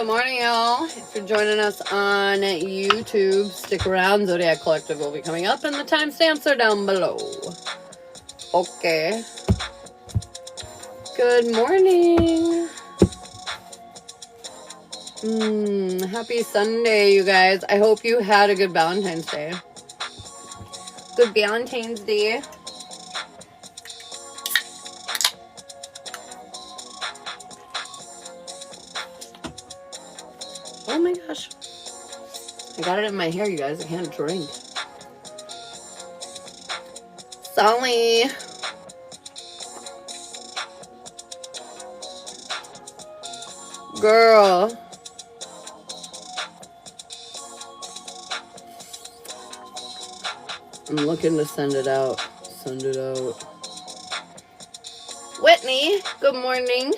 Good morning, y'all. If you're joining us on YouTube, stick around. Zodiac Collective will be coming up, and the timestamps are down below. Okay. Good morning. Happy Sunday, you guys. I hope you had a good Valentine's Day. Good Valentine's Day. Oh my gosh. I got it in my hair, you guys. I can't drink. Sorry. Girl. I'm looking to send it out. Send it out. Whitney, good morning.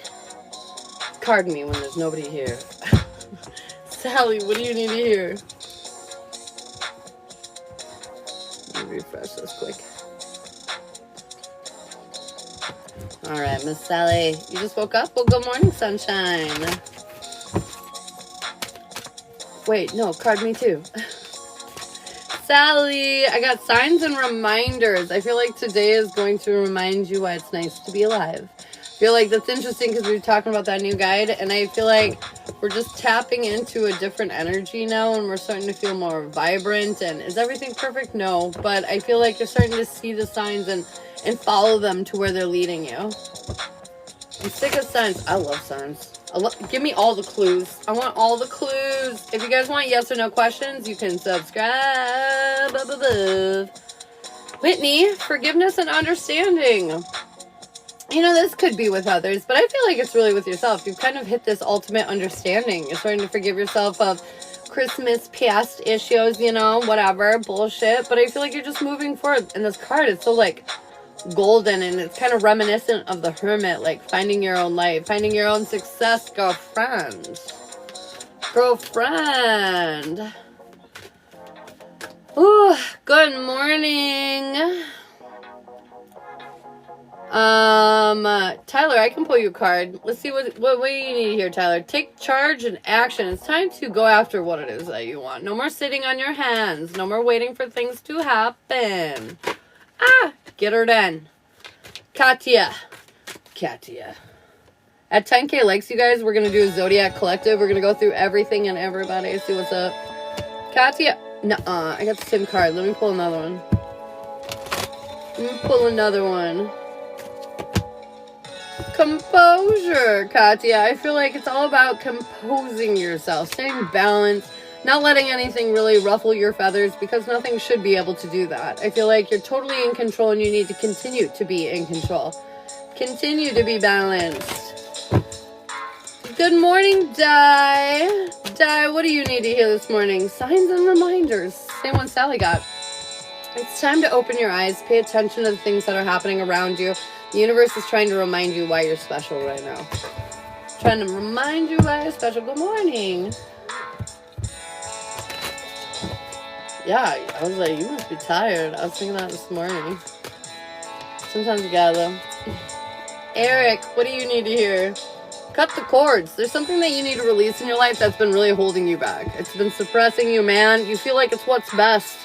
Card me when there's nobody here. Sally, what do you need to hear? Let me refresh this quick. Alright, Miss Sally, you just woke up? Well, good morning, sunshine. Wait, no, card me too. Sally, I got signs and reminders. I feel like today is going to remind you why it's nice to be alive. I feel like that's interesting because we were talking about that new guide, and I feel like we're just tapping into a different energy now, and we're starting to feel more vibrant. And is everything perfect? No, but I feel like you're starting to see the signs and follow them to where they're leading you. I'm sick of signs. I love signs. Give me all the clues. I want all the clues. If you guys want yes or no questions, you can subscribe up above. Whitney, forgiveness and understanding. You know, this could be with others, but I feel like it's really with yourself. You've kind of hit this ultimate understanding. You're starting to forgive yourself of Christmas past issues, you know, whatever, bullshit. But I feel like you're just moving forward. And this card is so, like, golden, and it's kind of reminiscent of the Hermit, like finding your own life, finding your own success, girlfriend. Girlfriend. Ooh, good morning. Tyler, I can pull you a card. Let's see what you need here, Tyler. Take charge and action. It's time to go after what it is that you want. No more sitting on your hands. No more waiting for things to happen. Get her done. Katya. At 10K likes, you guys, we're going to do a Zodiac Collective. We're going to go through everything and everybody. See what's up. Katya. Nuh-uh. I got the same card. Let me pull another one. Composure, Katya. I feel like it's all about composing yourself, staying balanced, not letting anything really ruffle your feathers, because nothing should be able to do that. I feel like you're totally in control, and you need to continue to be in control. Continue to be balanced. Good morning, Di. Di, what do you need to hear this morning? Signs and reminders. Same one Sally got. It's time to open your eyes. Pay attention to the things that are happening around you. The universe is trying to remind you why you're special right now. Trying to remind you why you're special. Good morning. Yeah, I was like, you must be tired. I was thinking that this morning. Sometimes you gotta, though. Eric, what do you need to hear? Cut the cords. There's something that you need to release in your life that's been really holding you back. It's been suppressing you, man. You feel like it's what's best.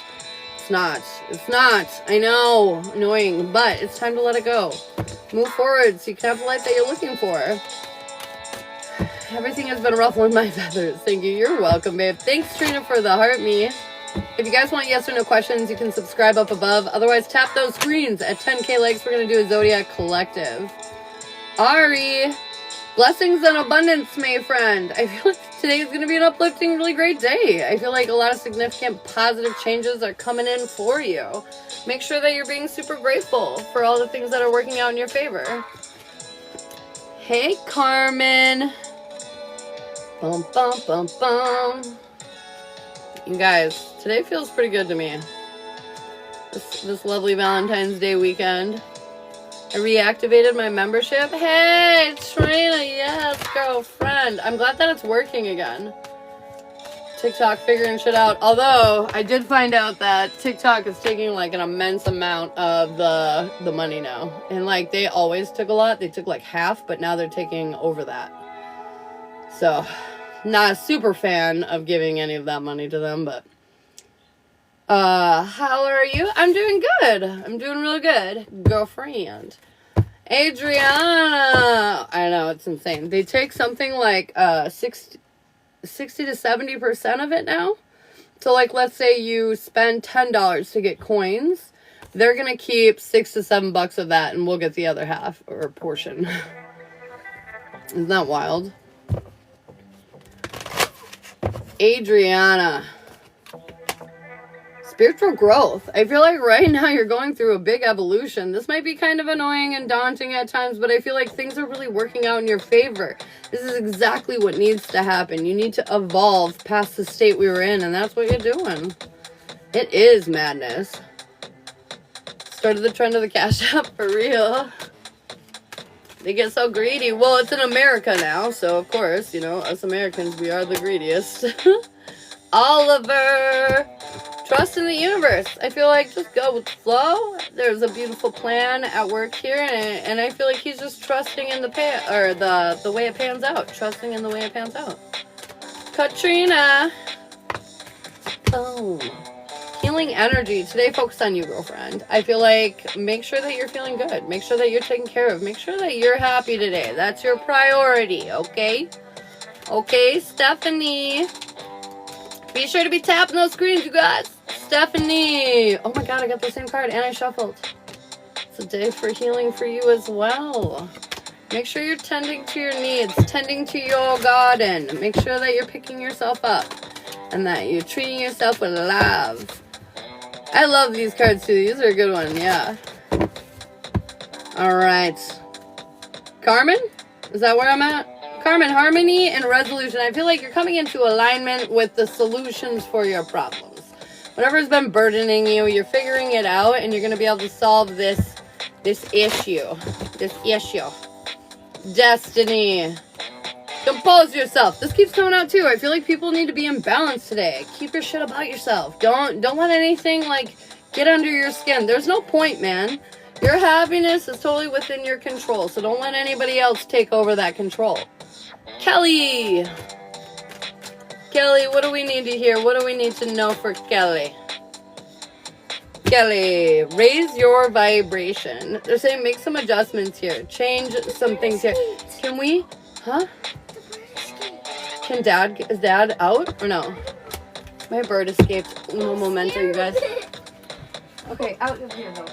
It's not. It's not. I know. Annoying. But it's time to let it go. Move forward so you can have the life that you're looking for. Everything has been ruffling my feathers. Thank you. You're welcome, babe. Thanks, Trina, for the heart me. If you guys want yes or no questions, you can subscribe up above. Otherwise, tap those screens. At 10K likes, we're going to do a Zodiac Collective. Ari, blessings and abundance, my friend. I feel like today is going to be an uplifting, really great day. I feel like a lot of significant positive changes are coming in for you. Make sure that you're being super grateful for all the things that are working out in your favor. Hey, Carmen. Bum, bum, bum, bum. You guys, today feels pretty good to me. This lovely Valentine's Day weekend. I reactivated my membership. Hey, Trina, yes, girlfriend. I'm glad that it's working again. TikTok figuring shit out. Although, I did find out that TikTok is taking like an immense amount of the money now. And like, they always took a lot. They took like half, but now they're taking over that. So, Not a super fan of giving any of that money to them, but how are you? I'm doing good. I'm doing really good, girlfriend. Adriana, I know, it's insane. They take something like 60 to 70% of it now. So like, let's say you spend $10 to get coins, they're gonna keep $6 to $7 of that, and we'll get the other half or portion. Isn't that wild? Adriana. Spiritual growth. I feel like right now you're going through a big evolution. This might be kind of annoying and daunting at times, but I feel like things are really working out in your favor. This is exactly what needs to happen. You need to evolve past the state we were in, and that's what you're doing. It is madness. Started the trend of the Cash App for real. They get so greedy. Well, it's in America now, so of course, you know, us Americans, we are the greediest. Oliver! Trust in the universe. I feel like just go with the flow. There's a beautiful plan at work here, and I feel like he's just trusting in the way it pans out. Trusting in the way it pans out. Katrina! Oh. Healing energy. Today, focus on you, girlfriend. I feel like make sure that you're feeling good. Make sure that you're taken care of. Make sure that you're happy today. That's your priority, okay? Okay, Stephanie. Be sure to be tapping those screens, you guys. Stephanie. Oh my god, I got the same card and I shuffled. It's a day for healing for you as well. Make sure you're tending to your needs, tending to your garden. Make sure that you're picking yourself up and that you're treating yourself with love. I love these cards too. These are a good one, yeah. All right. Carmen? Is that where I'm at? Carmen, harmony and resolution. I feel like you're coming into alignment with the solutions for your problems. Whatever's been burdening you, you're figuring it out, and you're going to be able to solve this issue. This issue. Destiny. Compose yourself. This keeps coming out too. I feel like people need to be in balance today. Keep your shit about yourself. Don't let anything like get under your skin. There's no point, man. Your happiness is totally within your control, so don't let anybody else take over that control. Kelly! Kelly, what do we need to hear? What do we need to know for Kelly? Kelly, raise your vibration. They're saying make some adjustments here. Change some things here. Can we? Huh? Is Dad out or no? My bird escaped. Uno momento, you guys. Okay, out of here though.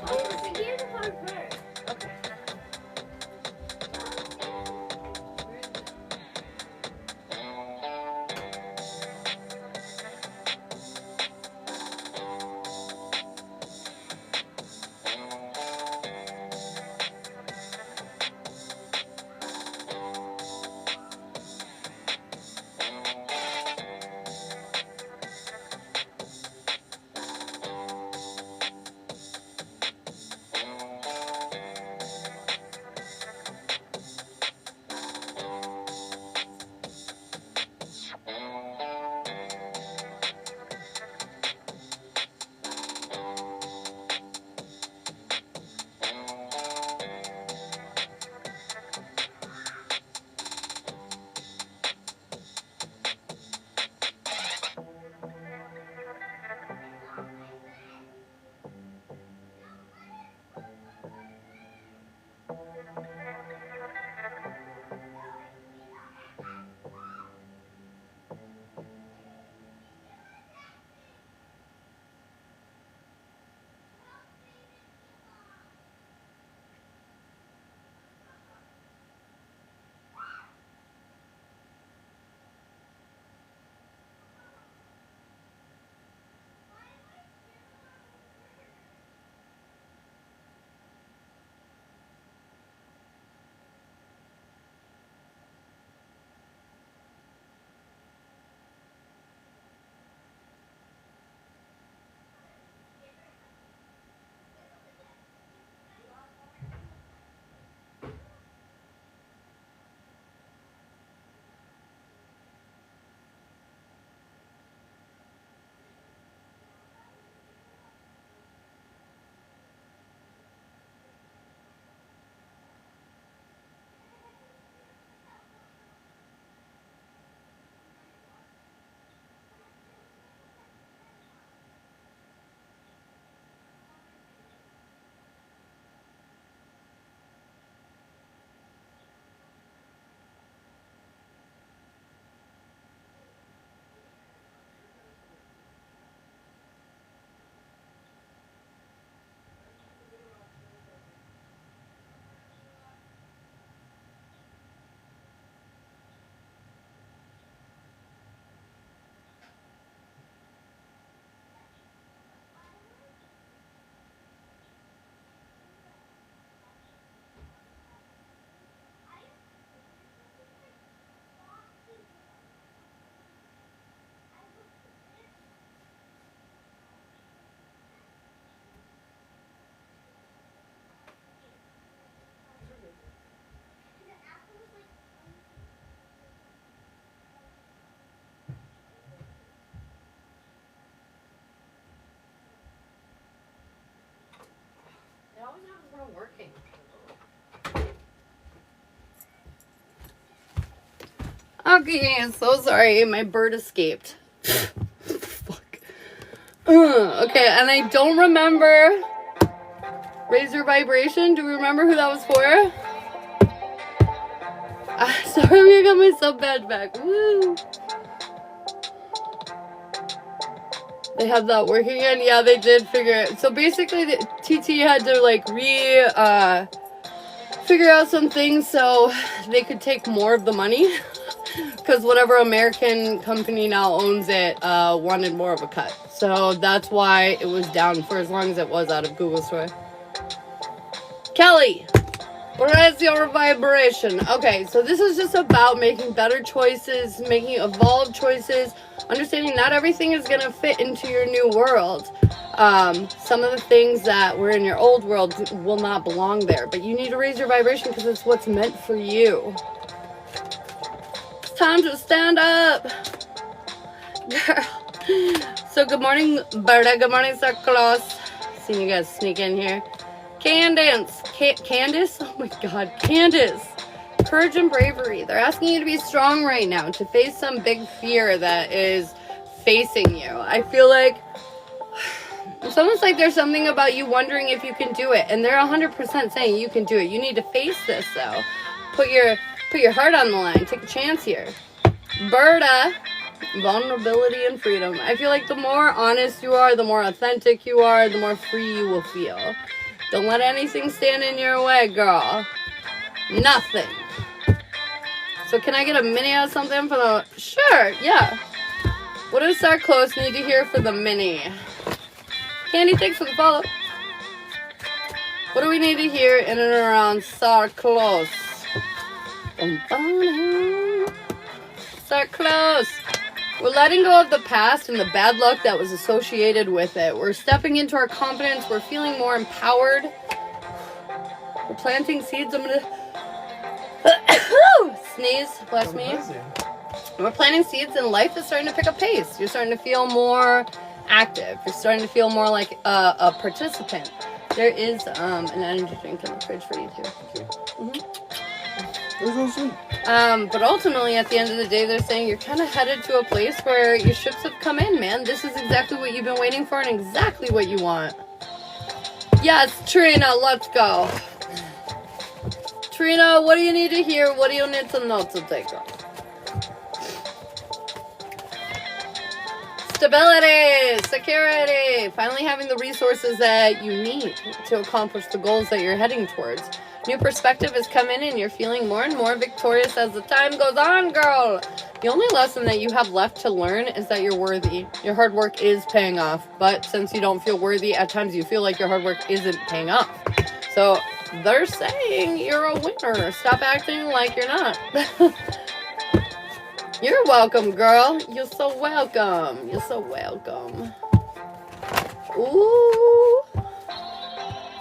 not working? Okay, so sorry. My bird escaped. Fuck. Okay, and I don't remember. Raise your vibration. Do we remember who that was for? Sorry, I got my sub badge back. Woo. They have that working again? Yeah, they did figure it. So basically, the TT had to like figure out some things so they could take more of the money. Because whatever American company now owns it wanted more of a cut. So that's why it was down for as long as it was out of Google Store. Kelly, raise your vibration. Okay, so this is just about making better choices, making evolved choices, understanding not everything is going to fit into your new world. Some of the things that were in your old world will not belong there, but you need to raise your vibration because it's what's meant for you. It's time to stand up. Girl. So good morning, Berta. Good morning, Sir Claus. Seeing you guys sneak in here. Candace. Candace? Oh my God. Candace. Courage and bravery. They're asking you to be strong right now, to face some big fear that is facing you. I feel like it's almost like there's something about you wondering if you can do it. And they're 100% saying you can do it. You need to face this, though. Put your heart on the line. Take a chance here. Berta. Vulnerability and freedom. I feel like the more honest you are, the more authentic you are, the more free you will feel. Don't let anything stand in your way, girl. Nothing. So can I get a mini or something for the... Sure, yeah. What does Star Close need to hear for the mini? Candy, thanks for the follow. What do we need to hear in and around Star Close? Star Close. We're letting go of the past and the bad luck that was associated with it. We're stepping into our confidence. We're feeling more empowered. We're planting seeds. I'm going to sneeze. Bless me. We're planting seeds and life is starting to pick up pace. You're starting to feel more active. You're starting to feel more like a participant. There is an energy drink in the fridge for you too. Mm-hmm. But ultimately, at the end of the day, they're saying you're kind of headed to a place where your ships have come in, man. This is exactly what you've been waiting for and exactly what you want. Yes, Trina, let's go. Trina, what do you need to hear? What do you need to know to take off? Stability, security, finally having the resources that you need to accomplish the goals that you're heading towards. New perspective has come in and you're feeling more and more victorious as the time goes on, girl. The only lesson that you have left to learn is that you're worthy. Your hard work is paying off, but since you don't feel worthy, at times you feel like your hard work isn't paying off. So they're saying you're a winner. Stop acting like you're not. You're welcome, girl. You're so welcome. You're so welcome. Ooh.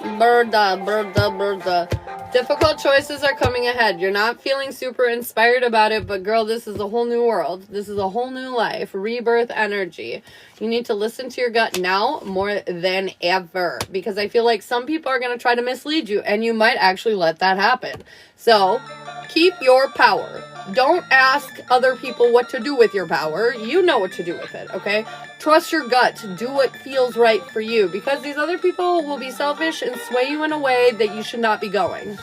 Birda, birda, birda. Difficult choices are coming ahead. You're not feeling super inspired about it, but girl, this is a whole new world. This is a whole new life. Rebirth energy. You need to listen to your gut now more than ever, because I feel like some people are going to try to mislead you, and you might actually let that happen. So keep your power. Don't ask other people what to do with your power. You know what to do with it, okay? Trust your gut. Do what feels right for you, because these other people will be selfish and sway you in a way that you should not be going.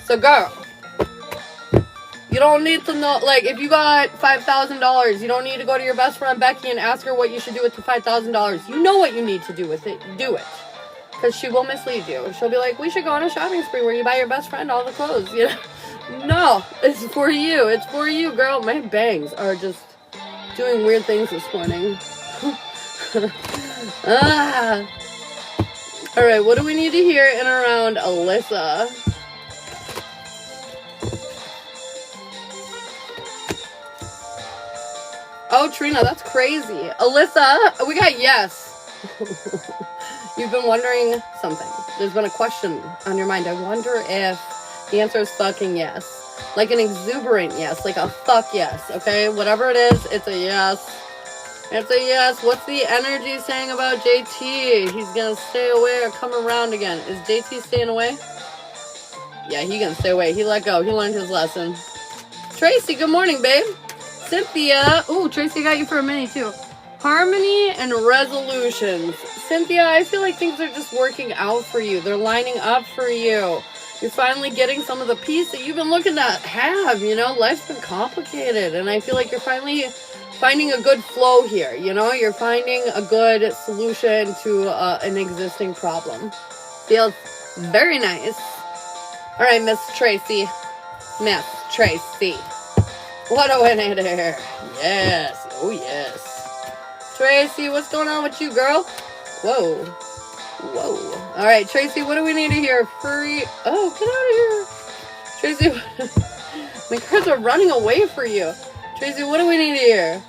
So girl, you don't need to know, like, if you got $5,000, you don't need to go to your best friend Becky and ask her what you should do with the $5,000. You know what you need to do with it. Do it. Because she will mislead you. She'll be like, we should go on a shopping spree where you buy your best friend all the clothes, you know? No, it's for you. It's for you, girl. My bangs are just doing weird things this morning. Alright, what do we need to hear in around Alyssa? Oh, Trina, that's crazy. Alyssa, we got yes. You've been wondering something. There's been a question on your mind. I wonder if the answer is fucking yes. Like an exuberant yes. Like a fuck yes. Okay? Whatever it is, it's a yes. It's a yes. What's the energy saying about JT? He's gonna stay away or come around again. Is JT staying away? Yeah, he gonna stay away. He let go. He learned his lesson. Tracy, good morning, babe. Cynthia. Ooh, Tracy got you for a minute, too. Harmony and resolutions. Cynthia, I feel like things are just working out for you. They're lining up for you. You're finally getting some of the peace that you've been looking to have. You know, life's been complicated, and I feel like you're finally finding a good flow here. You know, you're finding a good solution to an existing problem. Feels very nice. All right, Miss Tracy. Miss Tracy. What a winner there. Yes. Oh, yes. Tracy, what's going on with you, girl? Whoa. Whoa. All right, Tracy, what do we need to hear? Free. Oh, get out of here. Tracy, my cards are running away for you. Tracy, what do we need to hear?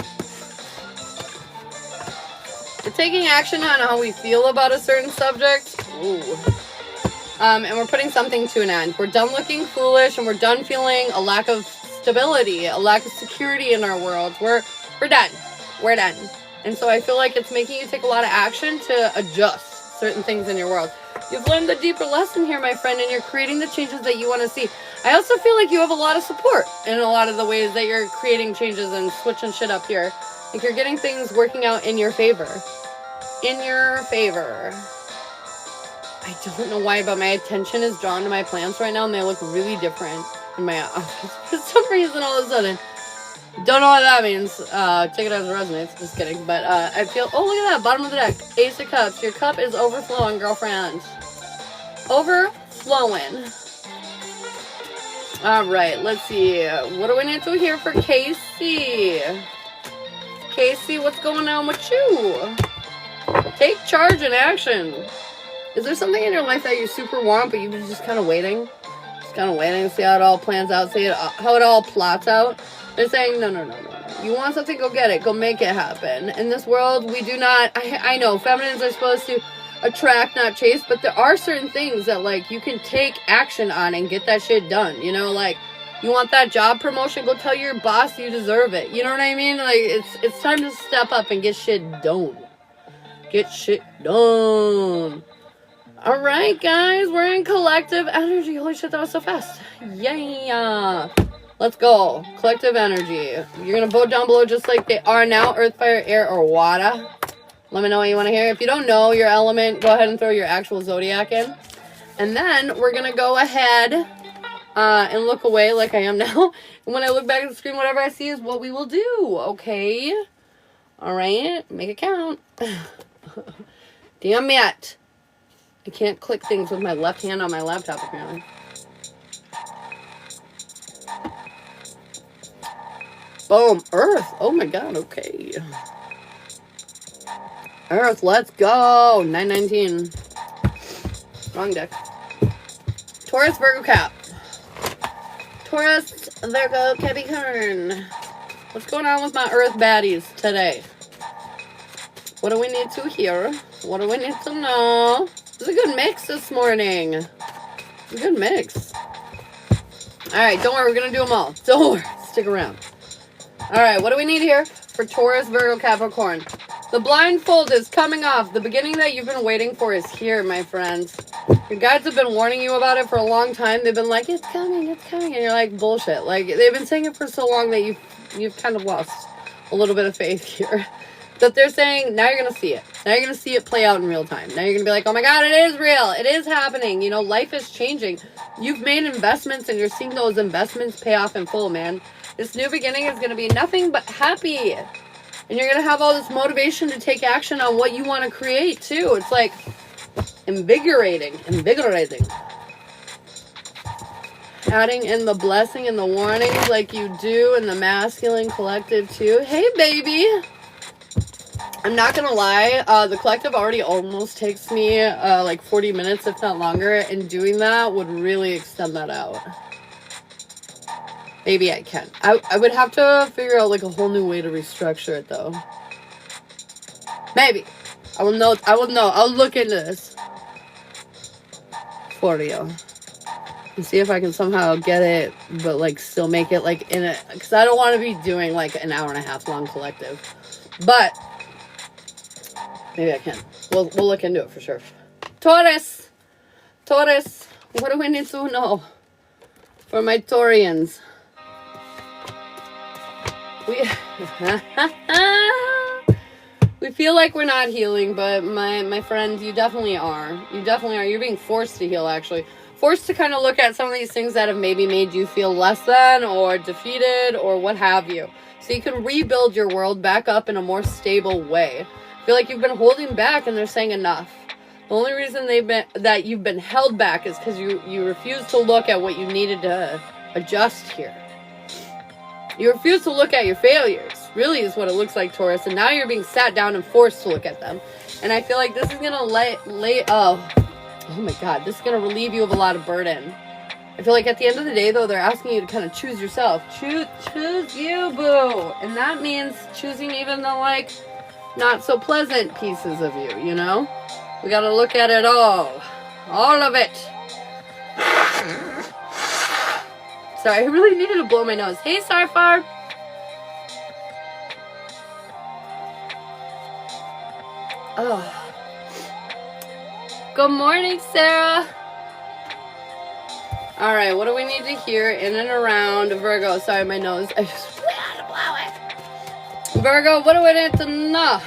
We're taking action on how we feel about a certain subject. Ooh. And we're putting something to an end. We're done looking foolish, and we're done feeling a lack of stability, a lack of security in our world. We're done. We're done. And so I feel like it's making you take a lot of action to adjust certain things in your world. You've learned the deeper lesson here, my friend, and you're creating the changes that you want to see. I also feel like you have a lot of support in a lot of the ways that you're creating changes and switching shit up here. Like you're getting things working out in your favor. In your favor. I don't know why, but my attention is drawn to my plants right now, and they look really different in my office for some reason all of a sudden. Don't know what that means. Take it as it resonates. Just kidding. But I feel... Oh, look at that. Bottom of the deck. Ace of Cups. Your cup is overflowing, girlfriend. Overflowing. All right. Let's see. What do we need to hear for Casey? Casey, what's going on with you? Take charge and action. Is there something in your life that you super want, but you're just kind of waiting? Just kind of waiting to see how it all plans out, see how it all plots out? They're saying, no. You want something, go get it. Go make it happen. In this world, we do not... I know, feminines are supposed to attract, not chase, but there are certain things that, like, you can take action on and get that shit done. You know, like, you want that job promotion, go tell your boss you deserve it. You know what I mean? Like, it's time to step up and get shit done. Get shit done. All right, guys, we're in collective energy. Holy shit, that was so fast. Yeah. Let's go. Collective energy. You're going to vote down below just like they are now. Earth, fire, air, or water. Let me know what you want to hear. If you don't know your element, go ahead and throw your actual zodiac in. And then we're going to go ahead and look away like I am now. And when I look back at the screen, whatever I see is what we will do. Okay? All right? Make it count. Damn it. I can't click things with my left hand on my laptop, apparently. Boom. Earth. Oh, my God. Okay. Earth. Let's go. 919. Wrong deck. Taurus, Virgo, Cap. Taurus, Virgo, Capricorn. What's going on with my Earth baddies today? What do we need to hear? What do we need to know? It's a good mix this morning. It's a good mix. Alright, don't worry. We're going to do them all. Don't worry. Stick around. Alright, what do we need here for Taurus, Virgo, Capricorn? The blindfold is coming off. The beginning that you've been waiting for is here, my friends. Your guides have been warning you about it for a long time. They've been like, it's coming. And you're like, bullshit. Like, they've been saying it for so long that you've kind of lost a little bit of faith here. But they're saying, now you're going to see it. Now you're going to see it play out in real time. Now you're going to be like, oh my God, it is real. It is happening. You know, life is changing. You've made investments and you're seeing those investments pay off in full, man. This new beginning is going to be nothing but happy. And you're going to have all this motivation to take action on what you want to create, too. It's like invigorating. Adding in the blessing and the warnings like you do in the masculine collective, too. Hey, baby. I'm not going to lie, the collective already almost takes me like 40 minutes, if not longer, and doing that would really extend that out. Maybe I can. I would have to figure out like a whole new way to restructure it, though. Maybe. I will know. I'll look into this for you. And see if I can somehow get it, but like still make it like in it. Because I don't want to be doing like an hour and a half long collective. But Maybe I can. We'll look into it for sure. Taurus. Taurus. What do we need to know for my Taurians? We feel like we're not healing, but my friend, you definitely are. You definitely are. You're being forced to heal, actually. Forced to kind of look at some of these things that have maybe made you feel less than or defeated or what have you. So you can rebuild your world back up in a more stable way. I feel like you've been holding back and they're saying enough. The only reason that you've been held back is because you refuse to look at what you needed to adjust here. You refuse to look at your failures, really is what it looks like, Taurus. And now you're being sat down and forced to look at them. And I feel like this is going to oh my God, this is going to relieve you of a lot of burden. I feel like at the end of the day, though, they're asking you to kind of choose yourself. Choose you, boo. And that means choosing even the, like, not so pleasant pieces of you, you know? We got to look at it all. All of it. Sorry, I really needed to blow my nose. Hey, Starfar. Oh. Good morning, Sarah. All right, what do we need to hear in and around Virgo? Sorry, my nose. I just really had to blow it. Virgo, what do we need to know?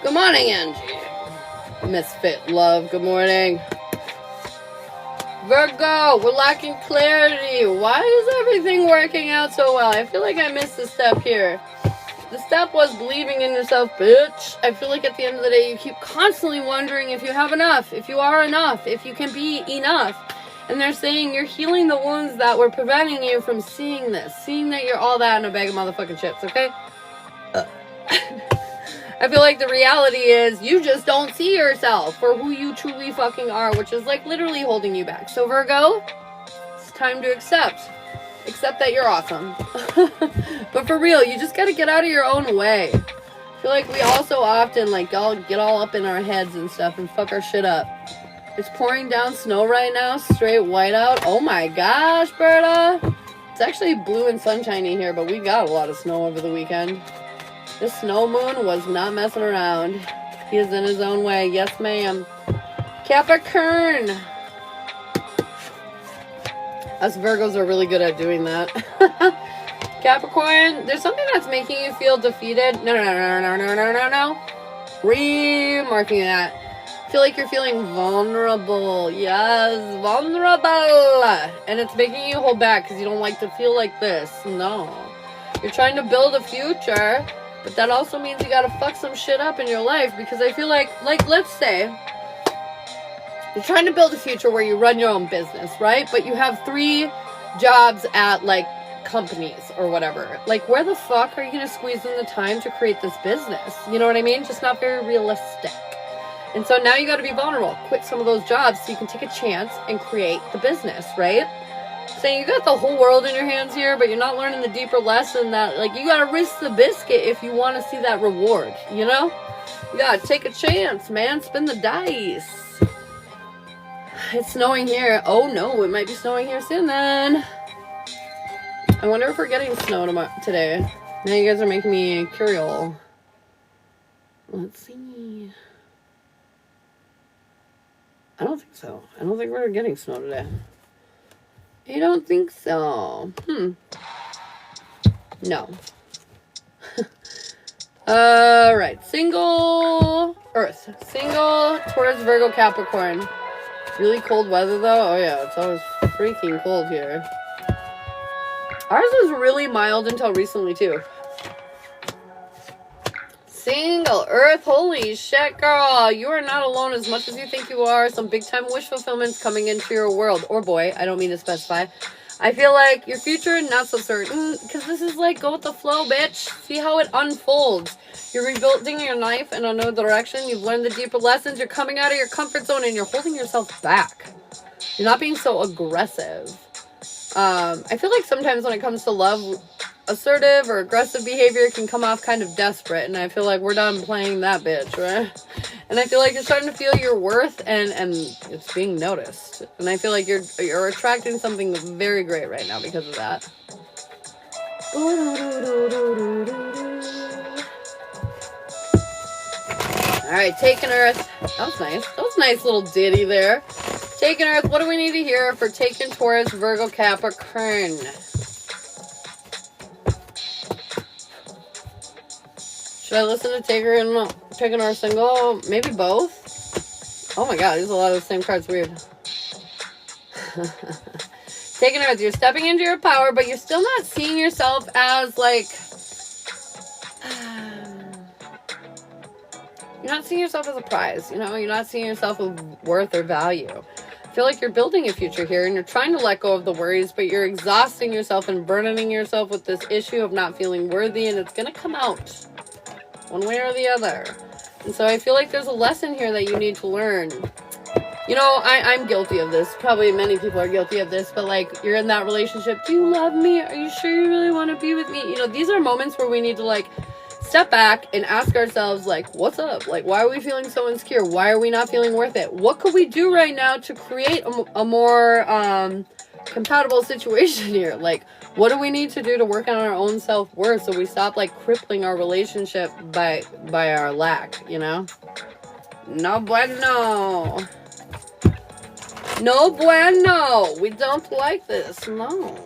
Good morning, Angie. Misfit love, good morning. Virgo, we're lacking clarity. Why is everything working out so well? I feel like I missed a step here. The step was believing in yourself, bitch. I feel like at the end of the day, you keep constantly wondering if you have enough, if you are enough, if you can be enough. And they're saying you're healing the wounds that were preventing you from seeing this. Seeing that you're all that in a bag of motherfucking chips, okay? I feel like the reality is you just don't see yourself for who you truly fucking are, which is like literally holding you back. So Virgo, it's time to accept that you're awesome. But for real, you just gotta get out of your own way. I feel like we also often like get all up in our heads and stuff and fuck our shit up. It's pouring down snow right now, straight white out. Oh my gosh, Berta. It's actually blue and sunshiny here, but we got a lot of snow over the weekend. This snow moon was not messing around. He is in his own way. Yes, ma'am. Capricorn. Us Virgos are really good at doing that. Capricorn, there's something that's making you feel defeated. No. Remarking that. I feel like you're feeling vulnerable. Yes, vulnerable. And it's making you hold back because you don't like to feel like this. No. You're trying to build a future. But that also means you gotta fuck some shit up in your life, because I feel like let's say you're trying to build a future where you run your own business, right? But you have 3 jobs at like companies or whatever. Like, where the fuck are you gonna squeeze in the time to create this business? You know what I mean? Just not very realistic. And so now you gotta be vulnerable. Quit some of those jobs so you can take a chance and create the business, right? Saying you got the whole world in your hands here, but you're not learning the deeper lesson that, like, you gotta risk the biscuit if you want to see that reward, you know? You gotta take a chance, man. Spin the dice. It's snowing here. Oh no, it might be snowing here soon then. I wonder if we're getting snow today. Now you guys are making me curious. Let's see. I don't think so. I don't think we're getting snow today. I don't think so. No. Alright. Single Earth. Single Taurus, Virgo, Capricorn. Really cold weather though. Oh yeah, it's always freaking cold here. Ours was really mild until recently too. Single Earth. Holy shit, girl. You are not alone as much as you think you are. Some big time wish fulfillment's coming into your world. Or boy, I don't mean to specify. I feel like your future, not so certain. Because this is like, go with the flow, bitch. See how it unfolds. You're rebuilding your life in another direction. You've learned the deeper lessons. You're coming out of your comfort zone and you're holding yourself back. You're not being so aggressive. I feel like sometimes when it comes to love, assertive or aggressive behavior can come off kind of desperate, and I feel like we're done playing that bitch, right? And I feel like you're starting to feel your worth, and it's being noticed. And I feel like you're attracting something very great right now because of that. All right, taking Earth. That was nice. That was a nice little ditty there. Taking Earth. What do we need to hear for taking Taurus, Virgo, Capricorn? Should I listen to Taking Earth single? Maybe both. Oh my God, these are a lot of the same cards. Weird. Taking Earth. You're stepping into your power, but you're still not seeing yourself as like. You're not seeing yourself as a prize, you know? You're not seeing yourself with worth or value. I feel like you're building a future here and you're trying to let go of the worries, but you're exhausting yourself and burdening yourself with this issue of not feeling worthy, and it's going to come out one way or the other. And so I feel like there's a lesson here that you need to learn. You know, I'm guilty of this. Probably many people are guilty of this, but like, you're in that relationship. Do you love me? Are you sure you really want to be with me? You know, these are moments where we need to like step back and ask ourselves, like, what's up? Like, why are we feeling so insecure? Why are we not feeling worth it? What could we do right now to create a more compatible situation here? Like, what do we need to do to work on our own self-worth so we stop like crippling our relationship by our lack, you know? No bueno. No bueno. We don't like this. No.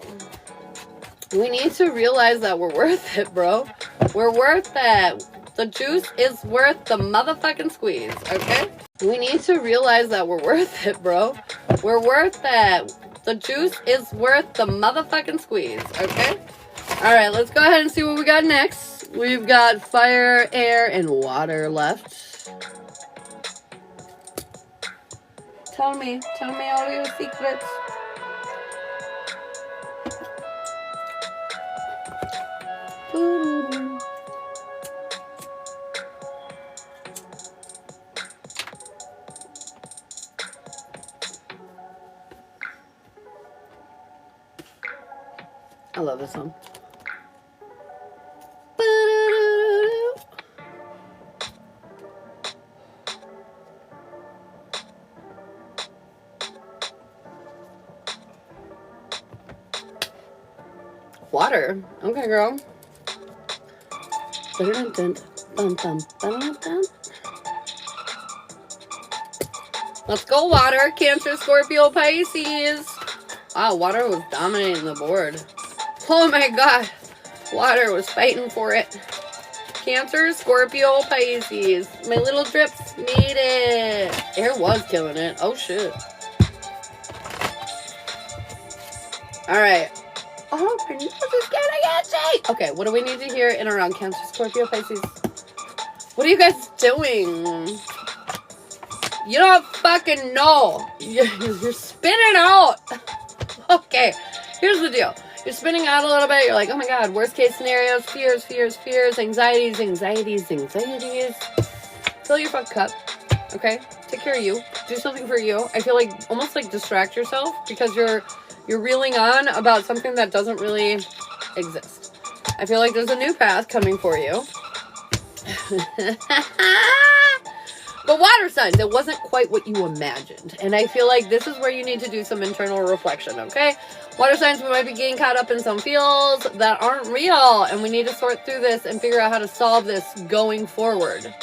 We need to realize that we're worth it, bro. We're worth it. The juice is worth the motherfucking squeeze, okay? We need to realize that we're worth it, bro. We're worth it. The juice is worth the motherfucking squeeze, okay? All right, let's go ahead and see what we got next. We've got fire, air, and water left. Tell me all your secrets. I love this song. Water. Okay, girl. Let's go, water. Cancer, Scorpio, Pisces. Wow, water was dominating the board. Oh my God. Water was fighting for it. Cancer, Scorpio, Pisces. My little drips made it. Air was killing it. Oh, shit. All right. Oh, my nose is getting itchy. Okay, what do we need to hear in around Cancer, Scorpio, Pisces? What are you guys doing? You don't fucking know. You're spinning out. Okay, here's the deal. You're spinning out a little bit. You're like, oh my God, worst case scenarios, fears, anxieties. Fill your fuck cup, okay? Take care of you. Do something for you. I feel like almost like distract yourself because you're reeling on about something that doesn't really exist. I feel like there's a new path coming for you. But water signs, it wasn't quite what you imagined. And I feel like this is where you need to do some internal reflection, okay? Water signs, we might be getting caught up in some feels that aren't real. And we need to sort through this and figure out how to solve this going forward.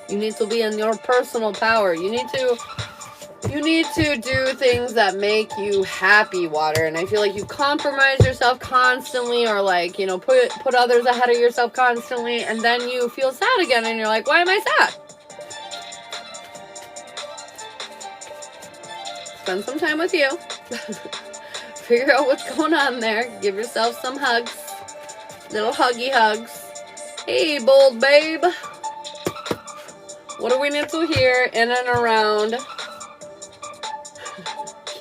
You need to be in your personal power. You need to do things that make you happy, water. And I feel like you compromise yourself constantly, or like, you know, put others ahead of yourself constantly, and then you feel sad again and you're like, why am I sad? Spend some time with you. Figure out what's going on there. Give yourself some hugs. Little huggy hugs. Hey, bold babe. What do we need to hear in and around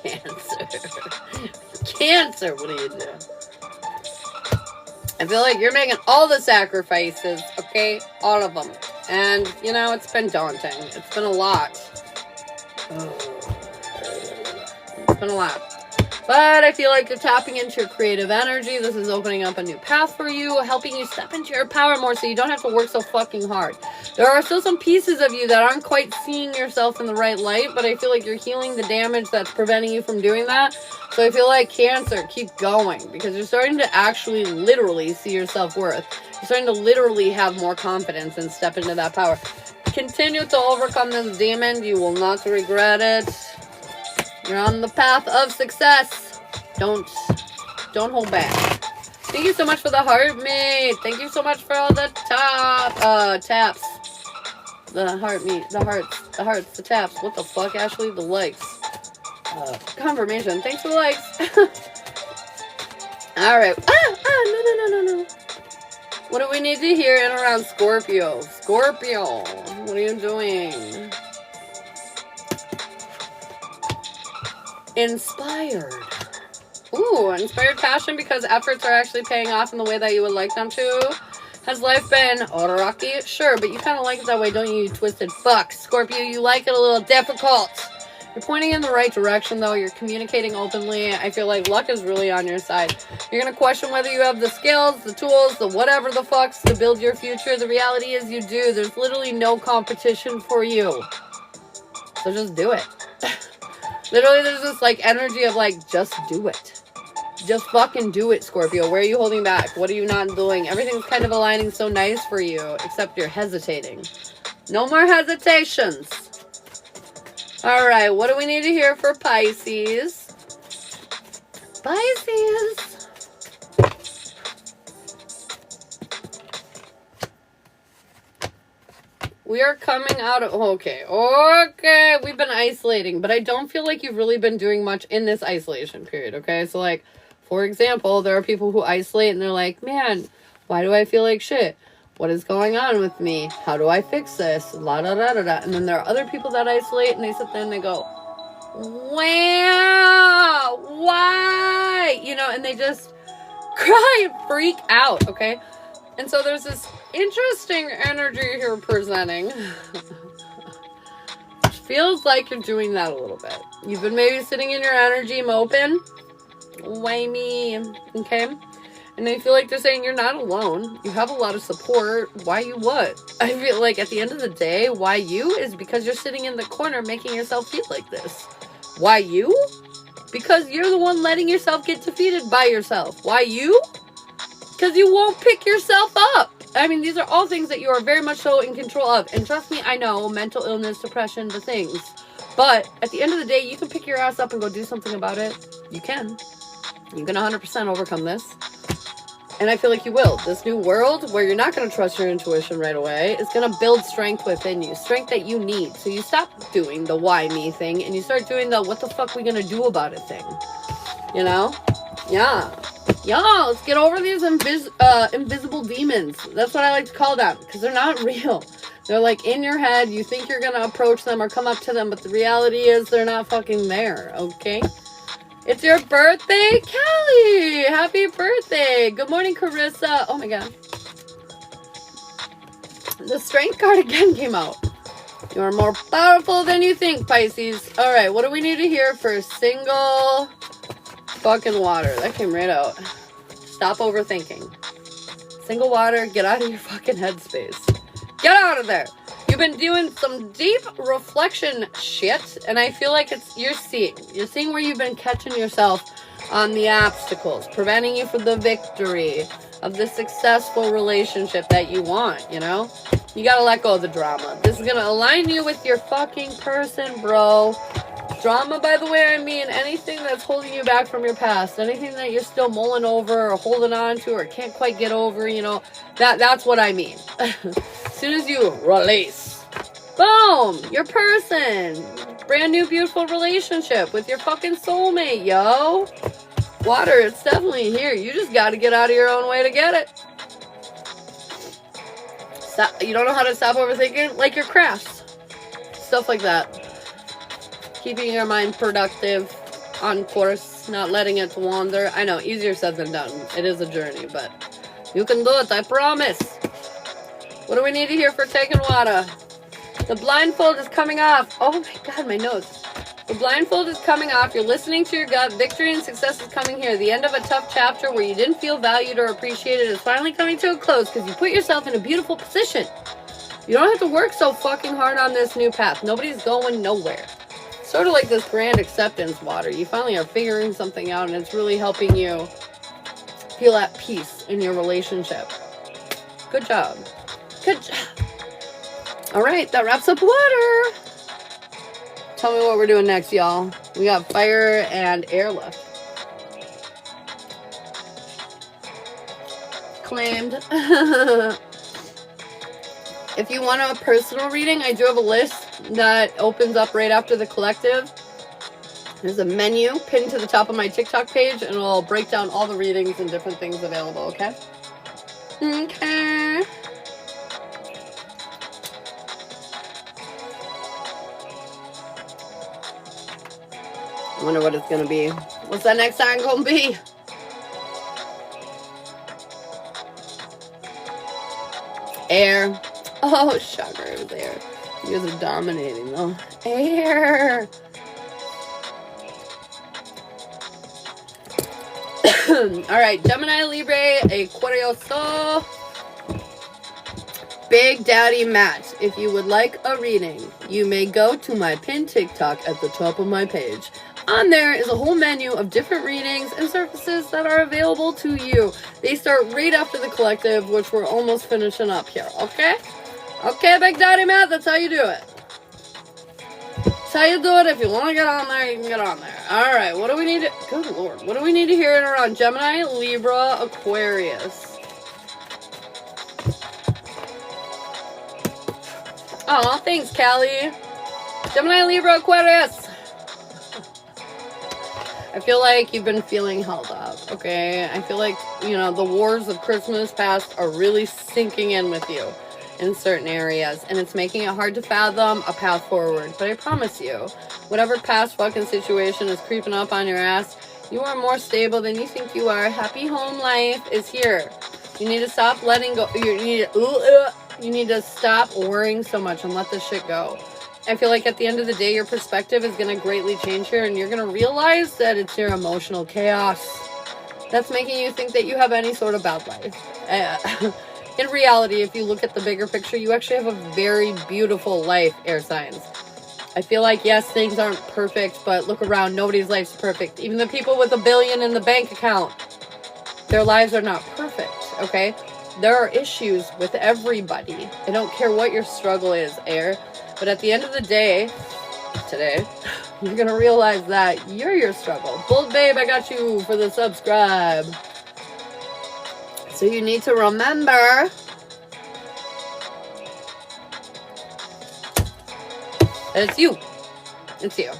Cancer? Cancer, what do you do? I feel like you're making all the sacrifices, okay? All of them. And, you know, it's been daunting. It's been a lot. It's been a lot. But I feel like you're tapping into your creative energy. This is opening up a new path for you, helping you step into your power more so you don't have to work so fucking hard. There are still some pieces of you that aren't quite seeing yourself in the right light, but I feel like you're healing the damage that's preventing you from doing that. So I feel like Cancer, keep going, because you're starting to actually literally see your self-worth. You're starting to literally have more confidence and step into that power. Continue to overcome this demon. You will not regret it. You're on the path of success. Don't hold back. Thank you so much for the heart, mate. Thank you so much for all the taps. The heart, meat, the hearts, the taps. What the fuck, Ashley? The likes. Confirmation. Thanks for the likes. Alright. No. What do we need to hear in around Scorpio? Scorpio, what are you doing? Inspired. Ooh, inspired passion because efforts are actually paying off in the way that you would like them to. Has life been rocky? Sure, but you kind of like it that way, don't you, you twisted fuck? Scorpio, you like it a little difficult. You're pointing in the right direction, though. You're communicating openly. I feel like luck is really on your side. You're going to question whether you have the skills, the tools, the whatever the fucks to build your future. The reality is you do. There's literally no competition for you. So just do it. Literally, there's this, like, energy of, like, just do it. Just fucking do it, Scorpio. Where are you holding back? What are you not doing? Everything's kind of aligning so nice for you, except you're hesitating. No more hesitations. All right, what do we need to hear for Pisces? Pisces. We are coming out of... Okay, we've been isolating, but I don't feel like you've really been doing much in this isolation period, okay? So, like, for example, there are people who isolate and they're like, man, why do I feel like shit? What is going on with me? How do I fix this? La da da da da. And then there are other people that isolate and they sit there and they go, wow, why? You know, and they just cry and freak out, okay? And so there's this interesting energy here presenting. Feels like you're doing that a little bit. You've been maybe sitting in your energy moping. Why me? Okay? And I feel like they're saying you're not alone. You have a lot of support. Why you what? I feel like at the end of the day, why you is because you're sitting in the corner making yourself feel like this. Why you? Because you're the one letting yourself get defeated by yourself. Why you? Because you won't pick yourself up. I mean, these are all things that you are very much so in control of. And trust me, I know, mental illness, depression, the things. But at the end of the day, you can pick your ass up and go do something about it. You can. You can 100% overcome this. And I feel like you will. This new world where you're not going to trust your intuition right away is going to build strength within you. Strength that you need. So you stop doing the why me thing and you start doing the what the fuck we going to do about it thing. You know? Yeah. Yeah, let's get over these invisible demons. That's what I like to call them. Because they're not real. They're like in your head. You think you're going to approach them or come up to them. But the reality is they're not fucking there. Okay? It's your birthday, Kelly! Happy birthday! Good morning, Carissa. Oh my god. The strength card again came out. You are more powerful than you think, Pisces. Alright, what do we need to hear for single fucking water? That came right out. Stop overthinking. Single water, get out of your fucking headspace. Get out of there! You've been doing some deep reflection shit, and I feel like you're seeing where you've been catching yourself on the obstacles, preventing you from the victory of the successful relationship that you want, you know? You gotta let go of the drama. This is gonna align you with your fucking person, bro. Drama, by the way, I mean anything that's holding you back from your past, anything that you're still mulling over or holding on to or can't quite get over, you know, that's what I mean. As soon as you release, boom, your person, brand new beautiful relationship with your fucking soulmate, yo. Water, it's definitely here. You just got to get out of your own way to get it. You don't know how to stop overthinking? Like your crafts. Stuff like that. Keeping your mind productive, on course, not letting it wander. I know, easier said than done. It is a journey, but you can do it, I promise. What do we need to hear for taking water? The blindfold is coming off. Oh my god, my nose. The blindfold is coming off. You're listening to your gut. Victory and success is coming here. The end of a tough chapter where you didn't feel valued or appreciated is finally coming to a close because you put yourself in a beautiful position. You don't have to work so fucking hard on this new path. Nobody's going nowhere. Sort of like this grand acceptance water. You finally are figuring something out and it's really helping you feel at peace in your relationship. Good job. Good job. All right, that wraps up water. Tell me what we're doing next, y'all. We got fire and air left. Claimed. If you want a personal reading, I do have a list that opens up right after the collective. There's a menu pinned to the top of my TikTok page, and it'll break down all the readings and different things available, okay? Okay. I wonder what it's going to be. What's that next sign going to be? Air. Oh, shocker, it was air. You guys are dominating, though. Air. Alright, Gemini, Libre, Aquarioso. Big Daddy Matt. If you would like a reading, you may go to my pinned TikTok at the top of my page. On there is a whole menu of different readings and services that are available to you. They start right after the collective, which we're almost finishing up here, okay? Okay, Big Daddy Matt, that's how you do it. That's how you do it. If you want to get on there, you can get on there. Alright, what do we need to... Good Lord. What do we need to hear in around Gemini, Libra, Aquarius? Oh, thanks, Callie. Gemini, Libra, Aquarius. I feel like you've been feeling held up, okay? I feel like, you know, the wars of Christmas past are really sinking in with you in certain areas, and it's making it hard to fathom a path forward. But I promise you, whatever past fucking situation is creeping up on your ass, you are more stable than you think you are. Happy home life is here. You need to stop letting go. You need to stop worrying so much and let this shit go. I feel like at the end of the day, your perspective is going to greatly change here, and you're going to realize that it's your emotional chaos that's making you think that you have any sort of bad life. In reality, if you look at the bigger picture, you actually have a very beautiful life, air signs. I feel like, yes, things aren't perfect, but look around. Nobody's life's perfect. Even the people with $1 billion in the bank account, their lives are not perfect, okay? There are issues with everybody. I don't care what your struggle is, air. But at the end of the day, today, you're going to realize that you're your struggle. Bold Babe, I got you for the subscribe. So you need to remember, it's you. It's you.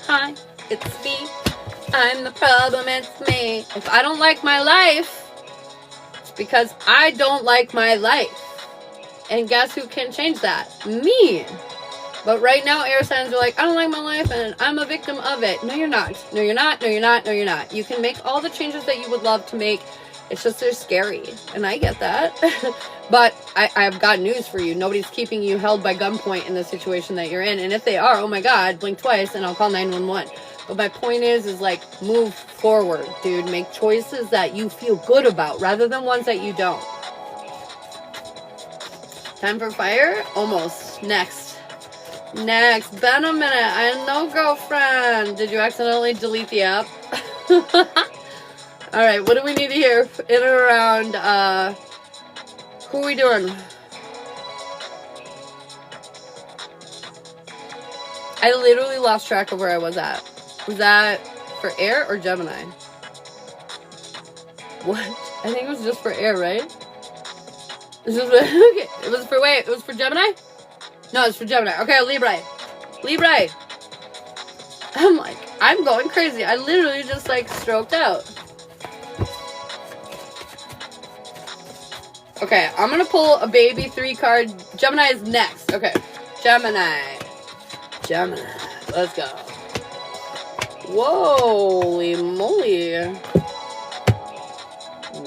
Hi, it's me. I'm the problem, it's me. If I don't like my life, it's because I don't like my life. And guess who can change that? Me. But right now, air signs are like, I don't like my life and I'm a victim of it. No, you're not. No, you're not. No, you're not. No, you're not. You can make all the changes that you would love to make. It's just they're scary. And I get that. But I've got news for you. Nobody's keeping you held by gunpoint in the situation that you're in. And if they are, oh my God, blink twice and I'll call 911. But my point is like, move forward, dude. Make choices that you feel good about rather than ones that you don't. Time for fire? Almost. Next. Been a minute. I know, girlfriend. Did you accidentally delete the app? Alright, what do we need to hear in and around, who are we doing? I literally lost track of where I was at. Was that for air or Gemini? What? I think it was just for air, right? Okay. It was for Gemini? No, it's for Gemini. Okay, Libra. I'm going crazy. I literally just stroked out. Okay, I'm gonna pull a baby 3 card. Gemini is next. Okay, Gemini. Let's go. Whoa, holy moly.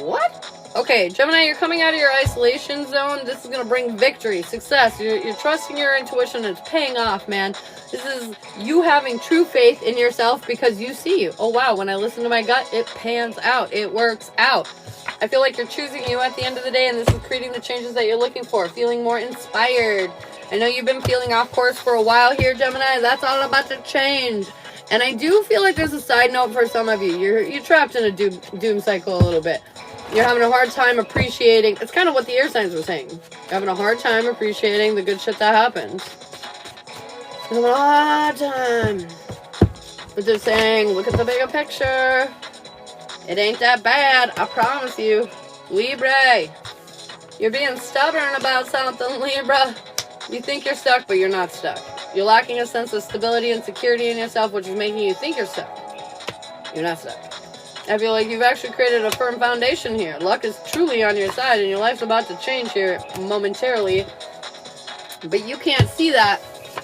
What? Okay, Gemini, you're coming out of your isolation zone. This is going to bring victory, success. You're trusting your intuition, and it's paying off, man. This is you having true faith in yourself because you see, oh wow, when I listen to my gut, it pans out. It works out. I feel like you're choosing you at the end of the day, and this is creating the changes that you're looking for, feeling more inspired. I know you've been feeling off course for a while here, Gemini. That's all about to change. And I do feel like there's a side note for some of you. You're trapped in a doom cycle a little bit. You're having a hard time appreciating. It's kind of what the air signs were saying. You're having a hard time appreciating the good shit that happens. You're having a hard time. But they're saying, look at the bigger picture. It ain't that bad, I promise you. Libra. You're being stubborn about something, Libra. You think you're stuck, but you're not stuck. You're lacking a sense of stability and security in yourself, which is making you think you're stuck. You're not stuck. I feel like you've actually created a firm foundation here. Luck is truly on your side, and your life's about to change here momentarily. But you can't see that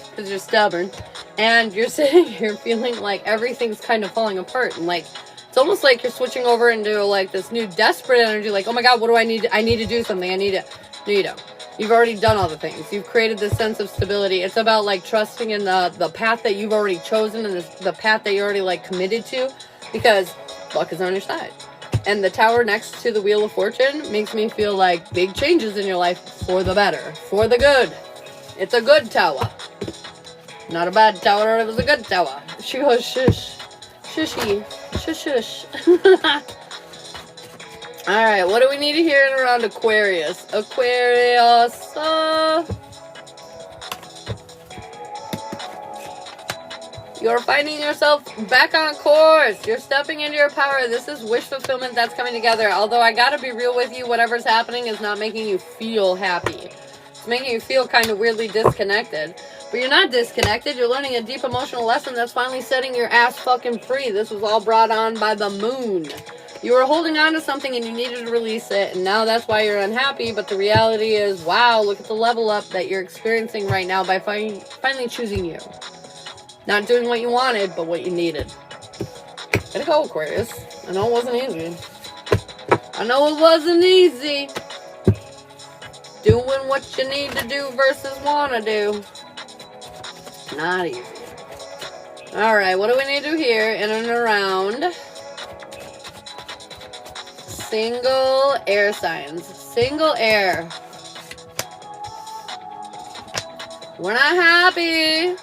because you're stubborn. And you're sitting here feeling like everything's kind of falling apart. And like, it's almost like you're switching over into like this new desperate energy. Like, oh my God, what do I need? I need to do something. I need to. No, you don't. You've already done all the things. You've created this sense of stability. It's about like trusting in the path that you've already chosen and the path that you're already like committed to, because luck is on your side. And the tower next to the Wheel of Fortune makes me feel like big changes in your life for the better, for the good. It's a good tower. Not a bad tower, it was a good tower. She goes, shush. Shushy. Shush, shush. Alright, what do we need to hear in around Aquarius? Aquarius. You're finding yourself back on course. You're stepping into your power. This is wish fulfillment that's coming together. Although I gotta be real with you, whatever's happening is not making you feel happy. It's making you feel kind of weirdly disconnected. But you're not disconnected. You're learning a deep emotional lesson that's finally setting your ass fucking free. This was all brought on by the moon. You were holding on to something and you needed to release it, and now that's why you're unhappy. But the reality is, wow, look at the level up that you're experiencing right now by finally choosing you. Not doing what you wanted, but what you needed. Way to go, Aquarius. I know it wasn't easy. I know it wasn't easy. Doing what you need to do versus want to do. Not easy. Alright, what do we need to do here in and around single air signs? Single air. We're not happy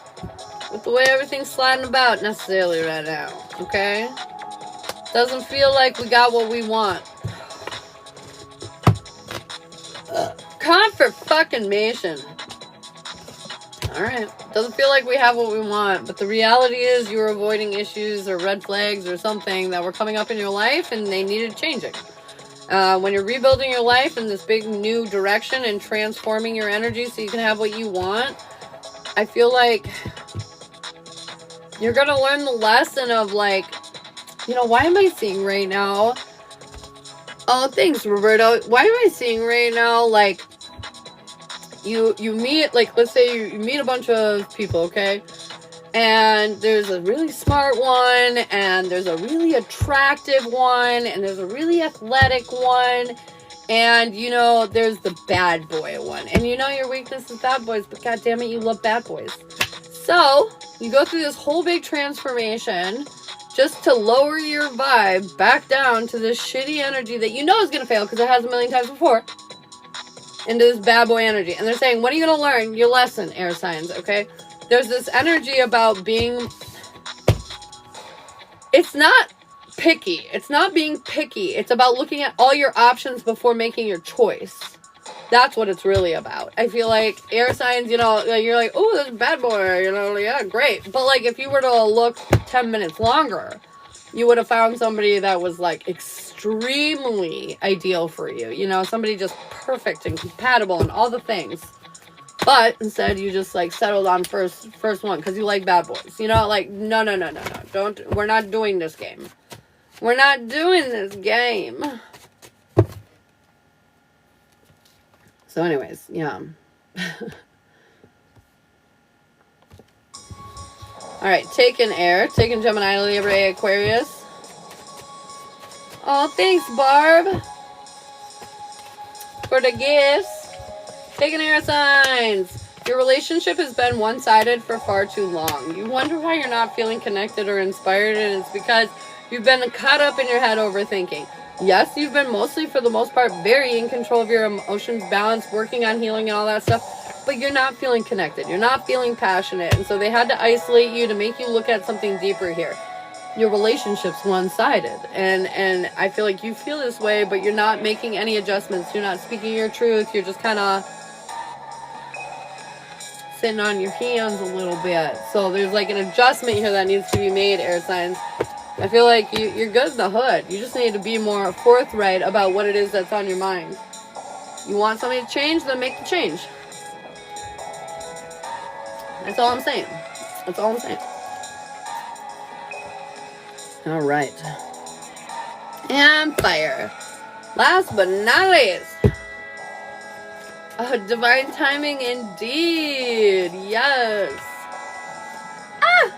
with the way everything's sliding about necessarily right now, okay? Doesn't feel like we got what we want. Confirmation. Alright. Doesn't feel like we have what we want, but the reality is you were avoiding issues or red flags or something that were coming up in your life and they needed changing. When you're rebuilding your life in this big new direction and transforming your energy so you can have what you want, I feel like you're going to learn the lesson of like, you know, why am I seeing right now? Oh, thanks, Roberto. Why am I seeing right now, like, you meet, like, let's say you meet a bunch of people, okay? And there's a really smart one, and there's a really attractive one, and there's a really athletic one, and, you know, there's the bad boy one. And you know your weakness is bad boys, but God damn it, you love bad boys. So, you go through this whole big transformation just to lower your vibe back down to this shitty energy that you know is going to fail because it has a million times before, into this bad boy energy. And they're saying, when are you going to learn your lesson, air signs, okay? There's this energy about being... It's not picky. It's not being picky. It's about looking at all your options before making your choice. That's what it's really about. I feel like air signs, you know, you're like, oh, there's a bad boy, you know, yeah, great. But, like, if you were to look 10 minutes longer, you would have found somebody that was, like, extremely ideal for you. You know, somebody just perfect and compatible and all the things. But instead, you just, like, settled on first one because you like bad boys. You know, like, no. We're not doing this game. We're not doing this game. So anyways, yeah. Alright, taking air. Taking Gemini, Libra, Aquarius. Oh, thanks, Barb. For the gifts. Taking air signs. Your relationship has been one-sided for far too long. You wonder why you're not feeling connected or inspired, and it's because you've been caught up in your head overthinking. Yes, you've been mostly, for the most part, very in control of your emotions, balance, working on healing and all that stuff, but you're not feeling connected. You're not feeling passionate, and so they had to isolate you to make you look at something deeper here. your relationship's one-sided, and I feel like you feel this way, but you're not making any adjustments. You're not speaking your truth. You're just kind of sitting on your hands a little bit. So there's like an adjustment here that needs to be made, air signs. I feel like you're good in the hood. You just need to be more forthright about what it is that's on your mind. You want something to change, then make the change. That's all I'm saying. That's all I'm saying. All right. And fire. Last but not least. Oh, divine timing indeed. Yes. Ah!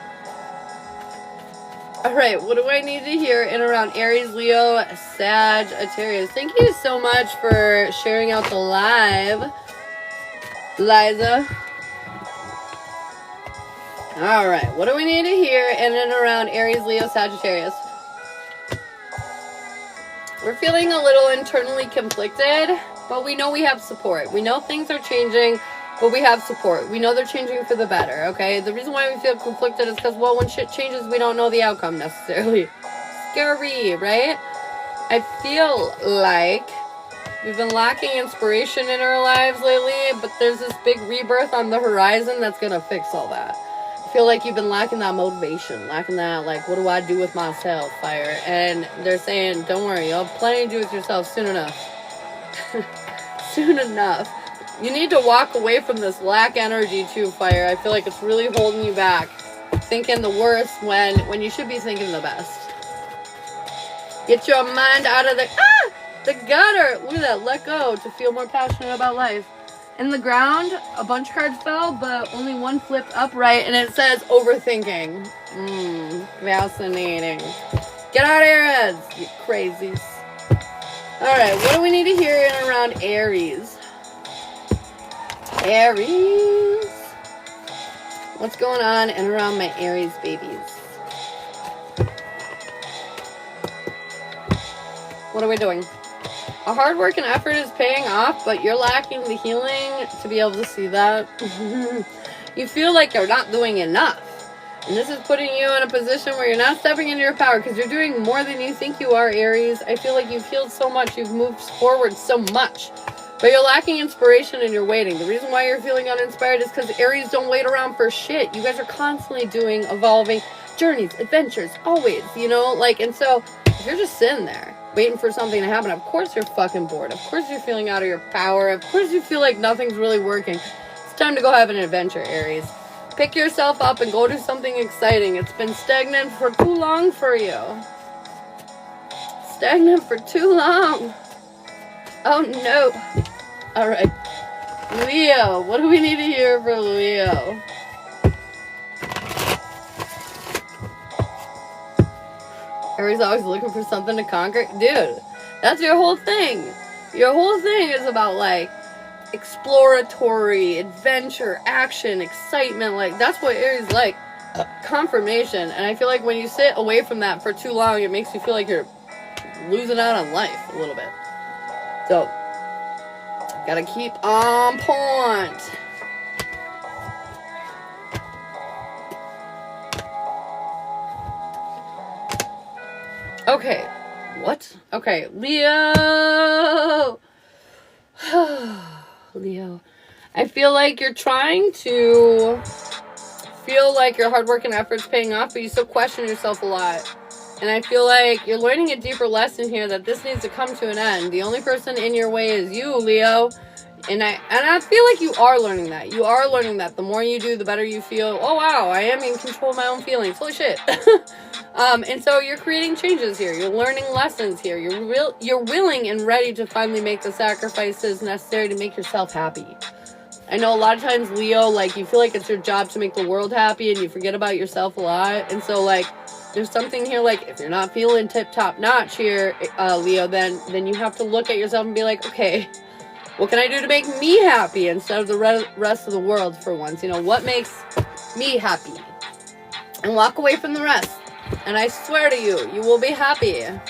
All right, what do I need to hear in around Aries, Leo, Sagittarius? Thank you so much for sharing out the live, Liza. All right, what do we need to hear in and around Aries, Leo, Sagittarius? We're feeling a little internally conflicted, but we know we have support. We know things are changing, but we have support. We know they're changing for the better, okay? The reason why we feel conflicted is because, well, when shit changes, we don't know the outcome necessarily. Scary, right? I feel like we've been lacking inspiration in our lives lately, but there's this big rebirth on the horizon that's going to fix all that. I feel like you've been lacking that motivation, lacking that, like, what do I do with myself, fire? And they're saying, don't worry, you'll have plenty to do with yourself soon enough. Soon enough. You need to walk away from this lack energy too, fire. I feel like it's really holding you back. Thinking the worst when you should be thinking the best. Get your mind out of the gutter. Look at that. Let go to feel more passionate about life. In the ground, a bunch of cards fell, but only one flipped upright, and it says overthinking. Fascinating. Get out of your heads, you crazies. Alright, what do we need to hear in around Aries? Aries. What's going on in around my Aries babies? What are we doing? A hard work and effort is paying off, but you're lacking the healing to be able to see that. You feel like you're not doing enough. And this is putting you in a position where you're not stepping into your power because you're doing more than you think you are, Aries. I feel like you've healed so much. You've moved forward so much. But you're lacking inspiration and you're waiting. The reason why you're feeling uninspired is because Aries don't wait around for shit. You guys are constantly doing evolving journeys, adventures, always, you know? Like, and so if you're just sitting there waiting for something to happen, of course you're fucking bored. Of course you're feeling out of your power. Of course you feel like nothing's really working. It's time to go have an adventure, Aries. Pick yourself up and go do something exciting. It's been stagnant for too long for you. Stagnant for too long. Oh no. Alright. Leo. What do we need to hear for Leo? Aries always looking for something to conquer. Dude, that's your whole thing. Your whole thing is about, like, exploratory, adventure, action, excitement. Like, that's what Aries like. Confirmation. And I feel like when you sit away from that for too long, it makes you feel like you're losing out on life a little bit. So, gotta keep on point. Okay. What? Okay. Leo. Leo. I feel like you're trying to feel like your hard work and effort's paying off, but you still question yourself a lot. And I feel like you're learning a deeper lesson here that this needs to come to an end. The only person in your way is you, Leo. And I feel like you are learning that. You are learning that the more you do, the better you feel. Oh, wow, I am in control of my own feelings. Holy shit. And so you're creating changes here. You're learning lessons here. You're willing and ready to finally make the sacrifices necessary to make yourself happy. I know a lot of times, Leo, like, you feel like it's your job to make the world happy and you forget about yourself a lot. And so, like, there's something here, like, if you're not feeling tip-top notch here, Leo, then you have to look at yourself and be like, okay, what can I do to make me happy instead of the rest of the world for once? You know, what makes me happy? And walk away from the rest. And I swear to you, you will be happy. You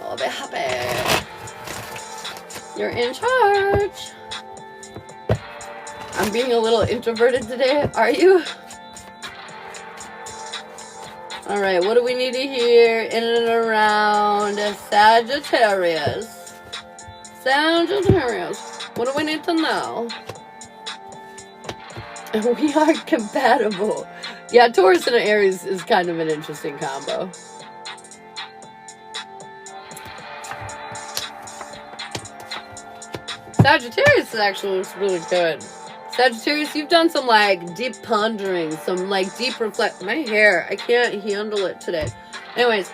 will be happy. You're in charge. I'm being a little introverted today. Are you? All right, what do we need to hear in and around Sagittarius? Sagittarius, what do we need to know? We are compatible. Yeah, Taurus and Aries is kind of an interesting combo. Sagittarius actually looks really good. Sagittarius, you've done some like deep pondering, some like deep reflect. My hair, I can't handle it today. Anyways,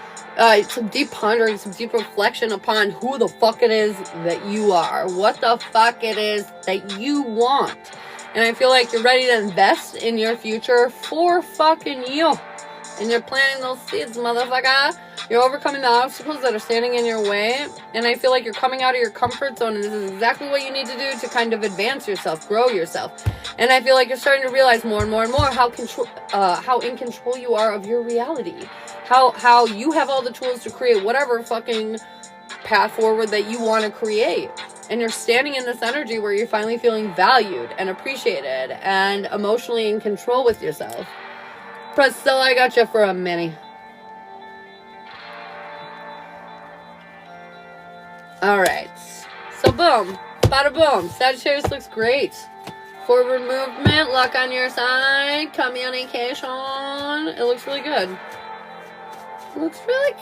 some deep pondering, some deep reflection upon who the fuck it is that you are, what the fuck it is that you want. And I feel like you're ready to invest in your future for fucking you. And you're planting those seeds, motherfucker. You're overcoming the obstacles that are standing in your way. And I feel like you're coming out of your comfort zone. And this is exactly what you need to do to kind of advance yourself, grow yourself. And I feel like you're starting to realize more and more and more how in control you are of your reality. How you have all the tools to create whatever fucking path forward that you want to create. And you're standing in this energy where you're finally feeling valued and appreciated and emotionally in control with yourself. Priscilla, I got you for a mini. Alright. So boom. Bada boom. Sagittarius looks great. Forward movement. Luck on your side. Communication. It looks really good. It looks really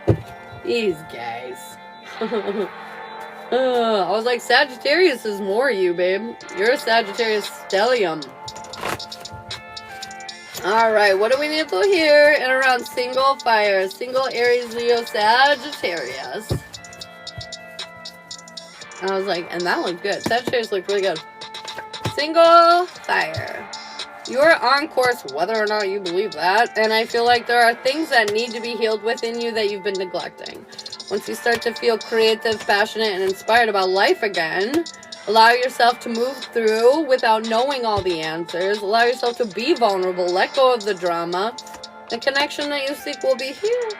good. These guys. I was like, Sagittarius is more you, babe. You're a Sagittarius stellium. Alright, what do we need to here and around single fire? Single Aries, Leo, Sagittarius. I was like, and that looked good. Sagittarius looked really good. Single fire. You're on course whether or not you believe that. And I feel like there are things that need to be healed within you that you've been neglecting. Once you start to feel creative, passionate, and inspired about life again, allow yourself to move through without knowing all the answers. Allow yourself to be vulnerable. Let go of the drama. The connection that you seek will be here.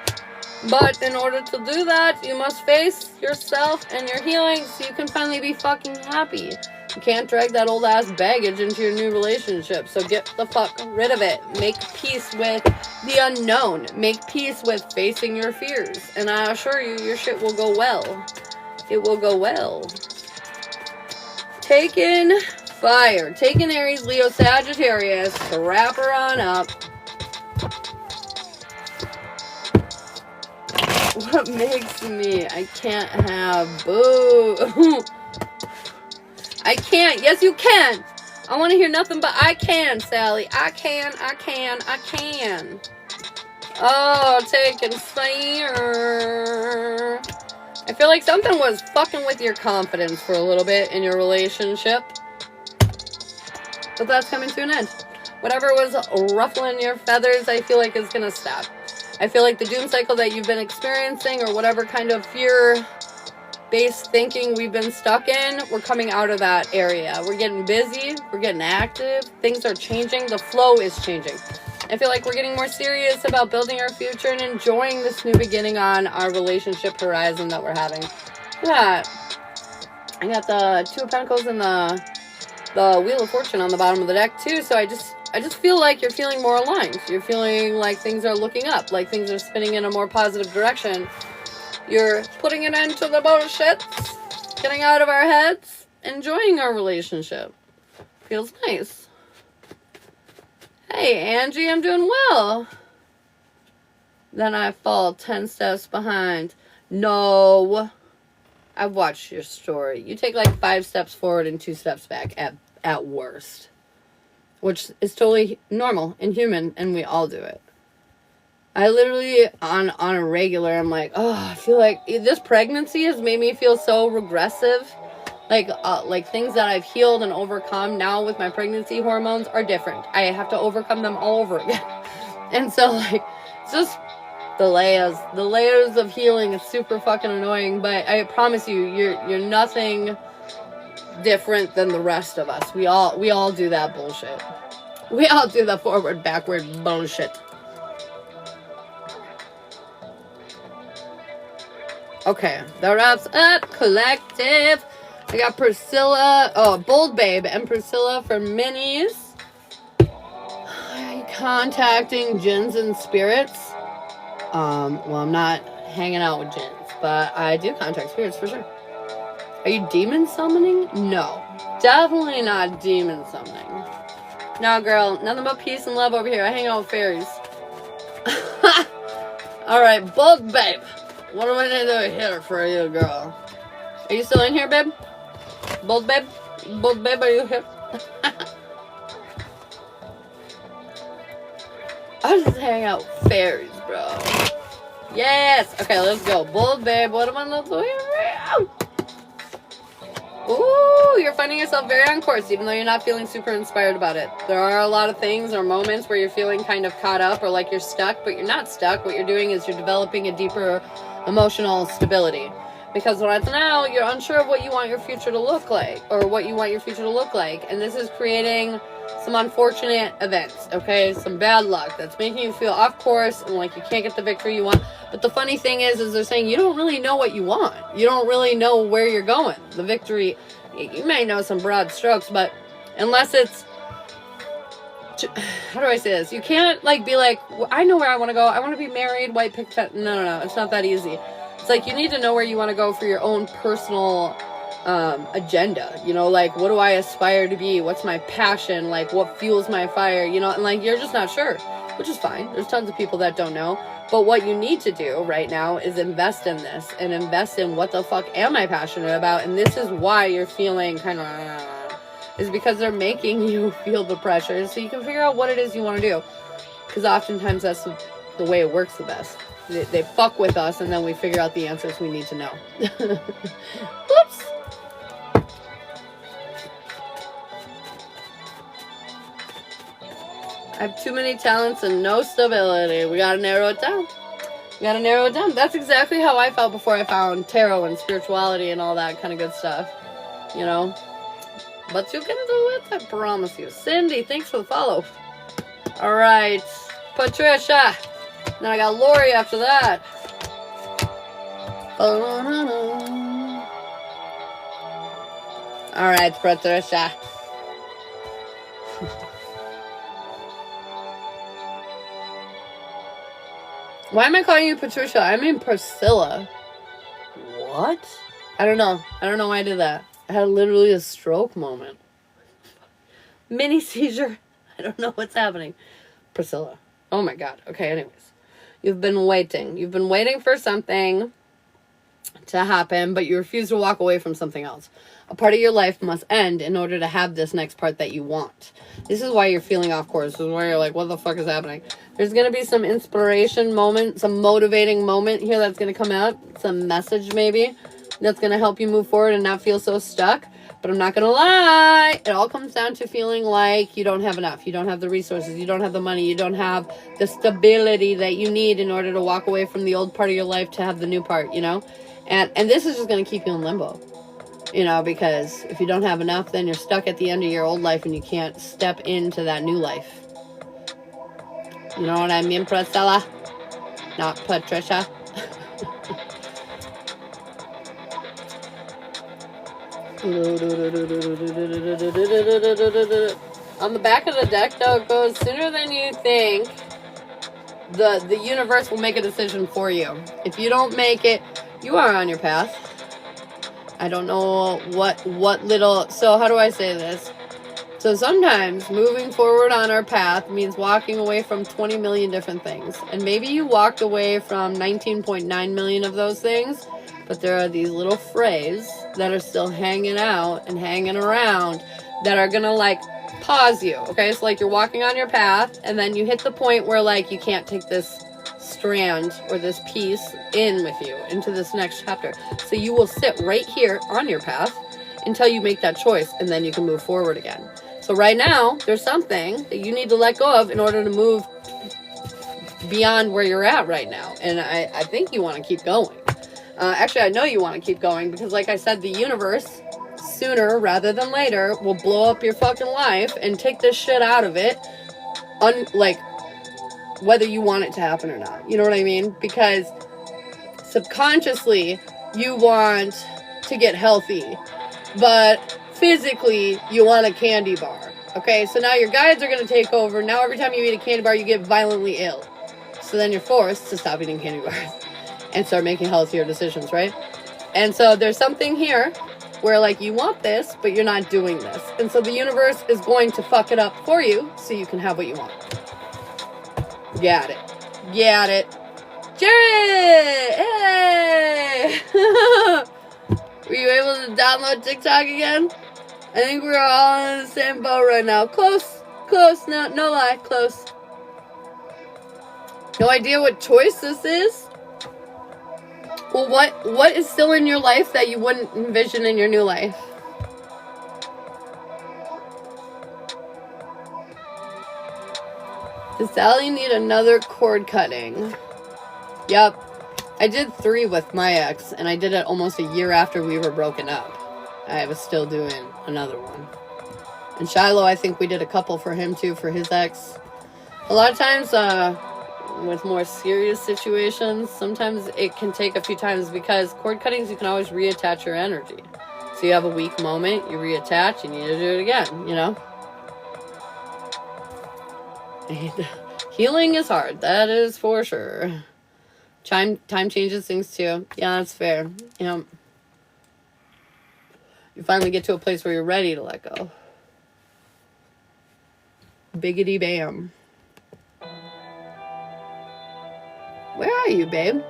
But in order to do that, you must face yourself and your healing so you can finally be fucking happy. You can't drag that old ass baggage into your new relationship. So get the fuck rid of it. Make peace with the unknown. Make peace with facing your fears. And I assure you, your shit will go well. It will go well. Taking fire. Taking Aries, Leo, Sagittarius. Wrap her on up. What makes me? I can't have boo. I can't. Yes, you can. I want to hear nothing but I can, Sally. I can. Oh, taking fire. I feel like something was fucking with your confidence for a little bit in your relationship. But that's coming to an end. Whatever was ruffling your feathers, I feel like is going to stop. I feel like the doom cycle that you've been experiencing or whatever kind of fear-based thinking we've been stuck in, we're coming out of that area. We're getting busy. We're getting active. Things are changing. The flow is changing. I feel like we're getting more serious about building our future and enjoying this new beginning on our relationship horizon that we're having. Yeah. I got the Two of Pentacles and the Wheel of Fortune on the bottom of the deck too, so I just feel like you're feeling more aligned. You're feeling like things are looking up, like things are spinning in a more positive direction. You're putting an end to the bullshit, getting out of our heads, enjoying our relationship. Feels nice. Hey, Angie, I'm doing well. Then I fall 10 steps behind. No. I've watched your story. You take like 5 steps forward and 2 steps back at worst. Which is totally normal and human, and we all do it. I literally, on a regular, I'm like, oh, I feel like this pregnancy has made me feel so regressive. Like things that I've healed and overcome now with my pregnancy hormones are different. I have to overcome them all over again. And so, like, it's just the layers of healing is super fucking annoying, but I promise you, you're nothing different than the rest of us. We all do that bullshit. We all do the forward, backward bullshit. Okay, that wraps up collective. I got Priscilla, Bold Babe, and Priscilla for minis. contacting jinns and spirits. Well, I'm not hanging out with jinns, but I do contact spirits for sure. Are you demon summoning? No. Definitely not demon summoning. No, girl. Nothing but peace and love over here. I hang out with fairies. Alright, Bold Babe. What am I going to do here for you, girl? Are you still in here, babe? Bold Babe? Bold Babe, are you here? I just hang out with fairies, bro. Yes! Okay, let's go. Bold Babe, what am I going to do here? Ooh, you're finding yourself very on course, even though you're not feeling super inspired about it. There are a lot of things or moments where you're feeling kind of caught up or like you're stuck, but you're not stuck. What you're doing is you're developing a deeper emotional stability. Because right now, you're unsure of what you want your future to look like, or what you want your future to look like. And this is creating some unfortunate events, okay? Some bad luck that's making you feel off course and like you can't get the victory you want. But the funny thing is they're saying you don't really know what you want. You don't really know where you're going. The victory, you may know some broad strokes, but unless it's, how do I say this? You can't like be like, well, I know where I want to go. I want to be married, white picket fence. No. It's not that easy. It's like you need to know where you want to go for your own personal agenda, you know, like what do I aspire to be, what's my passion, like what fuels my fire, you know, and like you're just not sure, which is fine. There's tons of people that don't know, but what you need to do right now is invest in this and invest in what the fuck am I passionate about. And this is why you're feeling kind of is because they're making you feel the pressure so you can figure out what it is you want to do, because oftentimes that's the way it works the best. They fuck with us and then we figure out the answers we need to know. Whoops. I have too many talents and no stability. We gotta narrow it down. That's exactly how I felt before I found tarot and spirituality and all that kind of good stuff. You know? But you can do it, I promise you. Cindy, thanks for the follow. Alright. Patricia. Then I got Lori after that. Alright, Patricia. Why am I calling you Patricia? I mean Priscilla. What? I don't know. I don't know why I did that. I had literally a stroke moment. Mini seizure. I don't know what's happening. Priscilla. Oh my god. Okay, anyways. You've been waiting. You've been waiting for something to happen, but you refuse to walk away from something else. A part of your life must end in order to have this next part that you want. This is why you're feeling off course. This is why you're like, what the fuck is happening? There's going to be some inspiration moment, some motivating moment here that's going to come out. Some message maybe that's going to help you move forward and not feel so stuck. But I'm not going to lie. It all comes down to feeling like you don't have enough. You don't have the resources. You don't have the money. You don't have the stability that you need in order to walk away from the old part of your life to have the new part, you know? And this is just going to keep you in limbo. You know, because if you don't have enough, then you're stuck at the end of your old life and you can't step into that new life. You know what I mean, Priscilla? Not Patricia. On the back of the deck, though, it goes, sooner than you think, the universe will make a decision for you. If you don't make it, you are on your path. I don't know what little... So how do I say this? So sometimes moving forward on our path means walking away from 20 million different things. And maybe you walked away from 19.9 million of those things, but there are these little frays that are still hanging out and hanging around that are gonna like pause you. Okay, so like you're walking on your path and then you hit the point where like you can't take this strand or this piece in with you into this next chapter. So you will sit right here on your path until you make that choice, and then you can move forward again. So right now, there's something that you need to let go of in order to move beyond where you're at right now. And I think you want to keep going. Actually, I know you want to keep going because, like I said, the universe, sooner rather than later, will blow up your fucking life and take this shit out of it, like, whether you want it to happen or not. You know what I mean? Because subconsciously, you want to get healthy, but physically, you want a candy bar. Okay, so now your guides are going to take over. Now every time you eat a candy bar, you get violently ill. So then you're forced to stop eating candy bars and start making healthier decisions, right? And so there's something here where, like, you want this, but you're not doing this. And so the universe is going to fuck it up for you so you can have what you want. Got it. Got it. Jared! Hey! Were you able to download TikTok again? I think we're all in the same boat right now. Close. Close. No lie. Close. No idea what choice this is? Well, what is still in your life that you wouldn't envision in your new life? Does Sally need another cord cutting? Yep. I did 3 with my ex, and I did it almost a year after we were broken up. I was still doing another one. And Shiloh, I think we did a couple for him too, for his ex. A lot of times, with more serious situations, sometimes it can take a few times, because cord cuttings, you can always reattach your energy. So you have a weak moment, you reattach, you need to do it again, you know? And healing is hard, that is for sure. Time changes things too. Yeah, that's fair. Yeah. You finally get to a place where you're ready to let go. Biggity bam. Where are you, babe?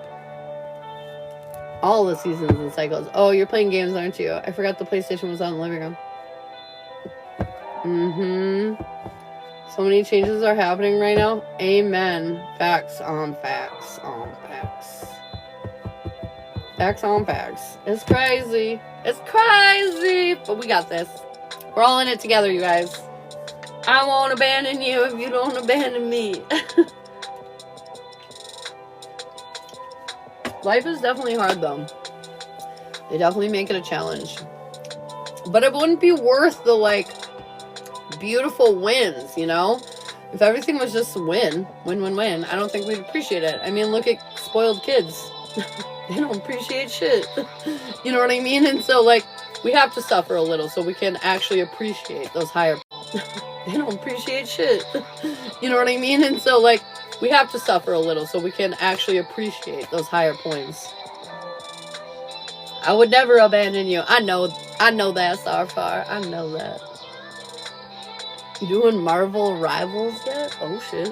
All the seasons and cycles. Oh, you're playing games, aren't you? I forgot the PlayStation was on in the living room. So many changes are happening right now. Amen. Facts on facts on facts. Facts on facts. It's crazy. It's crazy. But we got this. We're all in it together, you guys. I won't abandon you if you don't abandon me. Life is definitely hard, though. They definitely make it a challenge. But it wouldn't be worth the, like, beautiful wins, you know? If everything was just a win, win, I don't think we'd appreciate it. I mean, look at spoiled kids. They don't appreciate shit. You know what I mean? And so, like, we have to suffer a little so we can actually appreciate those higher... They don't appreciate shit. You know what I mean? And so, like, we have to suffer a little so we can actually appreciate those higher points. I would never abandon you. I know that, Starfire. I know that. You doing Marvel Rivals yet? Oh, shit.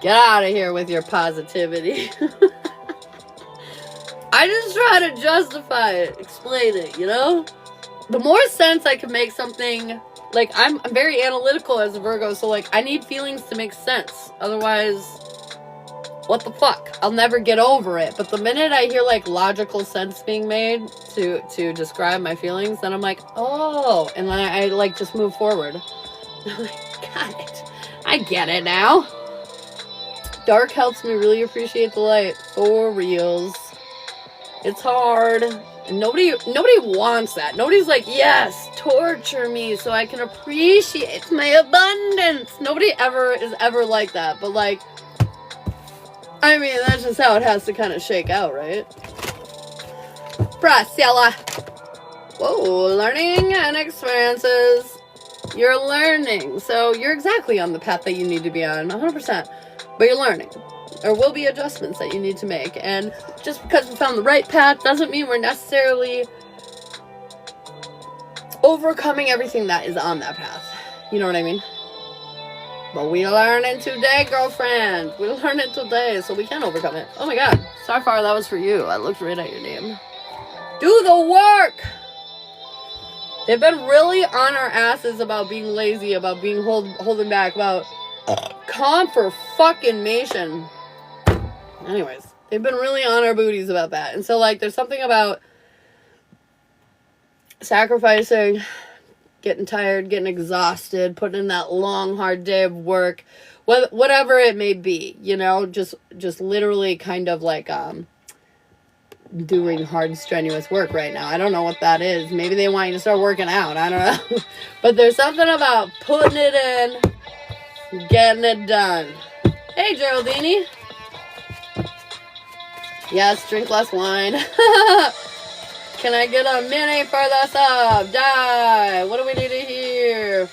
Get out of here with your positivity. I just try to justify it, explain it, you know? The more sense I can make something... Like, I'm very analytical as a Virgo, so, like, I need feelings to make sense. Otherwise, what the fuck? I'll never get over it. But the minute I hear, like, logical sense being made to describe my feelings, then I'm like, oh. And then I like, just move forward. I'm like, got it. I get it now. Dark helps me really appreciate the light. For reals. It's hard. And nobody wants that. Nobody's like, yes, torture me so I can appreciate my abundance. Nobody is ever like that. But, like, I mean, that's just how it has to kind of shake out, right? Priscilla. Whoa, learning and experiences. You're learning. So you're exactly on the path that you need to be on, 100%. But you're learning. There will be adjustments that you need to make. And just because we found the right path doesn't mean we're necessarily overcoming everything that is on that path. You know what I mean? But we learning today, girlfriend. We learn it today, so we can overcome it. Oh my god. Starfire, that was for you. I looked right at your name. Do the work! They've been really on our asses about being lazy, about being holding back, about confirmation. Anyways, they've been really on our booties about that. And so, like, there's something about sacrificing, getting tired, getting exhausted, putting in that long, hard day of work, whatever it may be, you know, just literally kind of like doing hard, strenuous work right now. I don't know what that is. Maybe they want you to start working out. I don't know. But there's something about putting it in, getting it done. Hey, Geraldine. Yes, drink less wine. Can I get a mini for the sub? Die. What do we need to hear?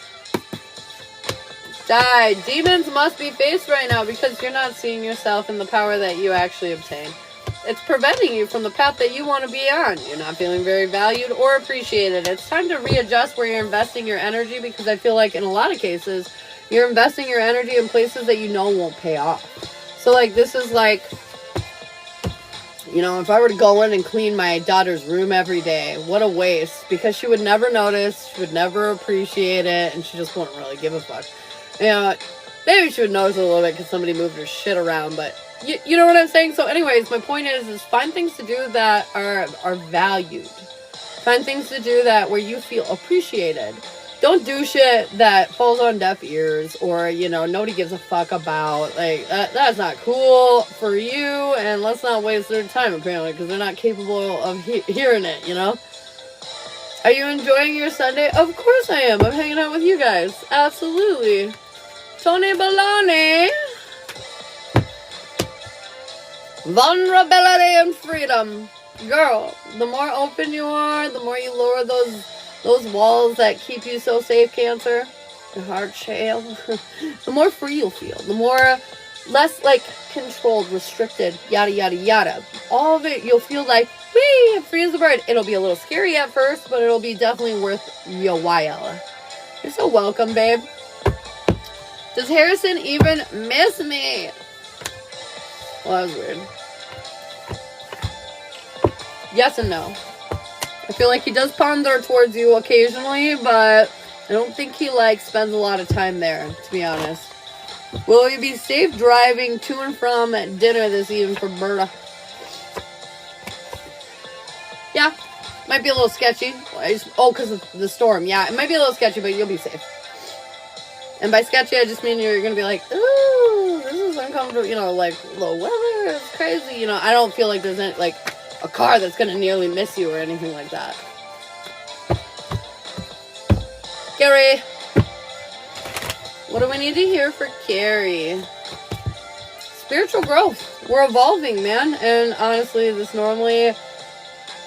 Die. Demons must be faced right now because you're not seeing yourself in the power that you actually obtain. It's preventing you from the path that you want to be on. You're not feeling very valued or appreciated. It's time to readjust where you're investing your energy, because I feel like in a lot of cases, you're investing your energy in places that you know won't pay off. So, like, this is like, you know, if I were to go in and clean my daughter's room every day, what a waste, because she would never notice, she would never appreciate it, and she just wouldn't really give a fuck. You know, maybe she would notice a little bit because somebody moved her shit around, but you know what I'm saying? So anyways, my point is find things to do that are valued. Find things to do that where you feel appreciated. Don't do shit that falls on deaf ears or, you know, nobody gives a fuck about. Like, that's not cool for you, and let's not waste their time, apparently, because they're not capable of hearing it, you know? Are you enjoying your Sunday? Of course I am. I'm hanging out with you guys. Absolutely. Tony Baloney. Vulnerability and freedom. Girl, the more open you are, the more you lower those walls that keep you so safe, Cancer, your hard shell, the more free you'll feel. The more, less like controlled, restricted, yada, yada, yada. All of it, you'll feel like, whee, free as a bird. It'll be a little scary at first, but it'll be definitely worth your while. You're so welcome, babe. Does Harrison even miss me? Well, that was weird. Yes and no. I feel like he does ponder towards you occasionally, but I don't think he, like, spends a lot of time there, to be honest. Will you be safe driving to and from dinner this evening for Berta? Yeah, might be a little sketchy. Because of the storm. Yeah, it might be a little sketchy, but you'll be safe. And by sketchy, I just mean you're going to be like, ooh, this is uncomfortable, you know, like, the weather is crazy. You know, I don't feel like there's any, like, a car that's going to nearly miss you or anything like that. Gary. What do we need to hear for Carrie? Spiritual growth. We're evolving, man. And honestly, this normally,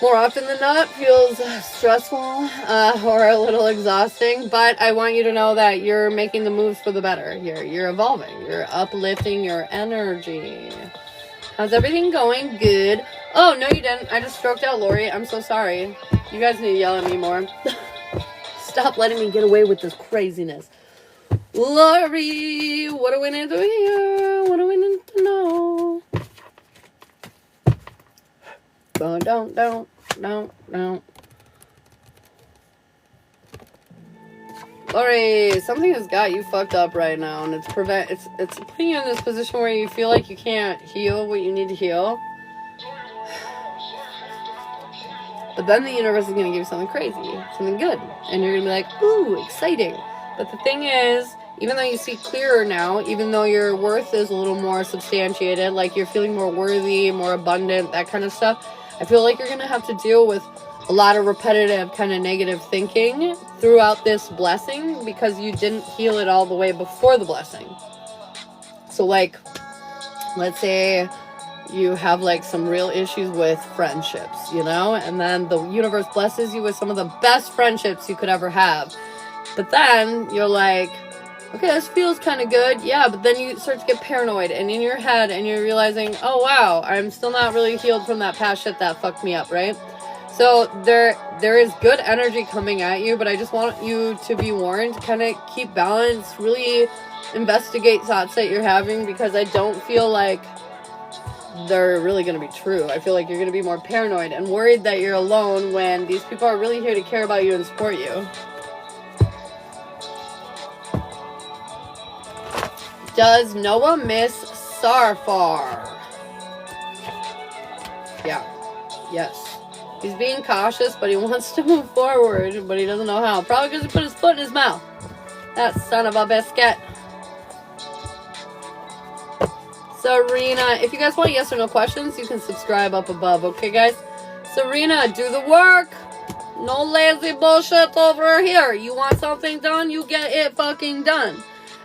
more often than not, feels stressful or a little exhausting. But I want you to know that you're making the moves for the better here. You're evolving. You're uplifting your energy. How's everything going? Good. Oh, no, you didn't. I just stroked out Lori. I'm so sorry. You guys need to yell at me more. Stop letting me get away with this craziness. Lori, what do we need to hear? What do we need to know? Don't. Lori, something has got you fucked up right now, and it's putting you in this position where you feel like you can't heal what you need to heal. But then the universe is going to give you something crazy, something good, and you're going to be like, ooh, exciting. But the thing is, even though you see clearer now, even though your worth is a little more substantiated, like you're feeling more worthy, more abundant, that kind of stuff, I feel like you're going to have to deal with a lot of repetitive kind of negative thinking throughout this blessing because you didn't heal it all the way before the blessing. So, like, let's say you have, like, some real issues with friendships, you know? And then the universe blesses you with some of the best friendships you could ever have. But then you're like, okay, this feels kind of good. Yeah, but then you start to get paranoid and in your head and you're realizing, oh, wow, I'm still not really healed from that past shit that fucked me up, right? So there is good energy coming at you, but I just want you to be warned, kind of keep balance, really investigate thoughts that you're having, because I don't feel like they're really going to be true. I feel like you're going to be more paranoid and worried that you're alone when these people are really here to care about you and support you. Does Noah miss Sarfar? Yeah. Yes. He's being cautious, but he wants to move forward, but he doesn't know how. Probably because he put his foot in his mouth. That son of a biscuit. Serena, if you guys want yes or no questions, you can subscribe up above, okay, guys? Serena, do the work. No lazy bullshit over here. You want something done, you get it fucking done.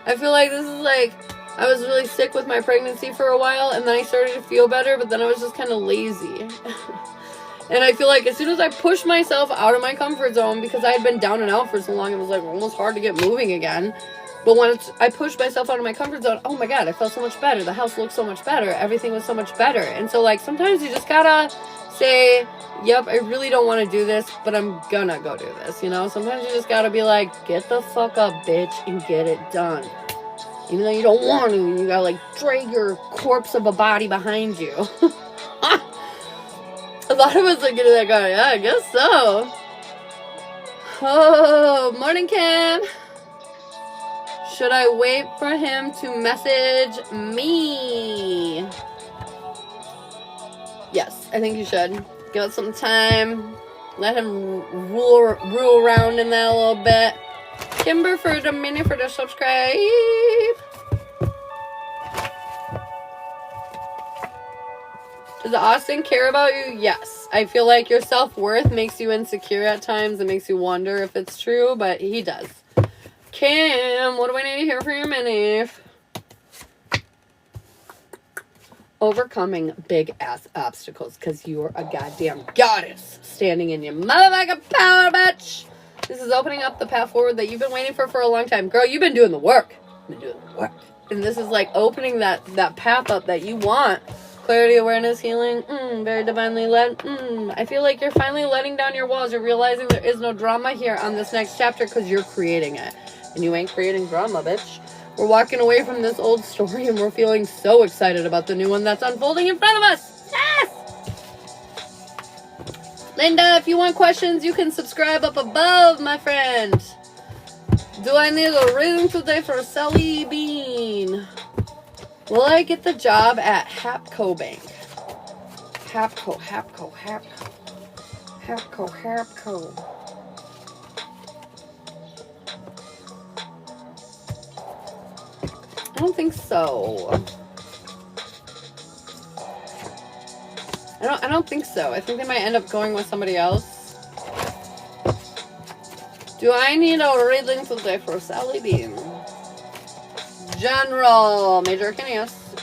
I feel like this is like, I was really sick with my pregnancy for a while, and then I started to feel better, but then I was just kind of lazy. And I feel like as soon as I pushed myself out of my comfort zone, because I had been down and out for so long, it was like almost hard to get moving again. But when I pushed myself out of my comfort zone, oh my God, I felt so much better. The house looked so much better. Everything was so much better. And so, like, sometimes you just gotta say, yep, I really don't want to do this, but I'm gonna go do this, you know? Sometimes you just gotta be like, get the fuck up, bitch, and get it done. Even though you don't want to, you gotta, like, drag your corpse of a body behind you. A lot of us are getting that guy. Yeah, I guess so. Oh, morning, Kim. Should I wait for him to message me? Yes, I think you should. Give it some time. Let him rule around in that a little bit. Kimber for the mini for the subscribe. Does Austin care about you? Yes. I feel like your self-worth makes you insecure at times. It makes you wonder if it's true, but he does. Kim, what do I need to hear for your mini? Overcoming big-ass obstacles because you're a goddamn goddess standing in your motherfucking power, bitch. This is opening up the path forward that you've been waiting for a long time. Girl, you've been doing the work. And this is like opening that path up that you want. Clarity, awareness, healing, very divinely led. I feel like you're finally letting down your walls. You're realizing there is no drama here on this next chapter because you're creating it. And you ain't creating drama, bitch. We're walking away from this old story and we're feeling so excited about the new one that's unfolding in front of us. Yes! Linda, if you want questions, you can subscribe up above, my friend. Do I need a reading today for Sally Bean? Will I get the job at Hapco Bank? Hapco. I don't think so. I don't think so. I think they might end up going with somebody else. Do I need a reading today for Sally Bean? General. Major Arcana, yes.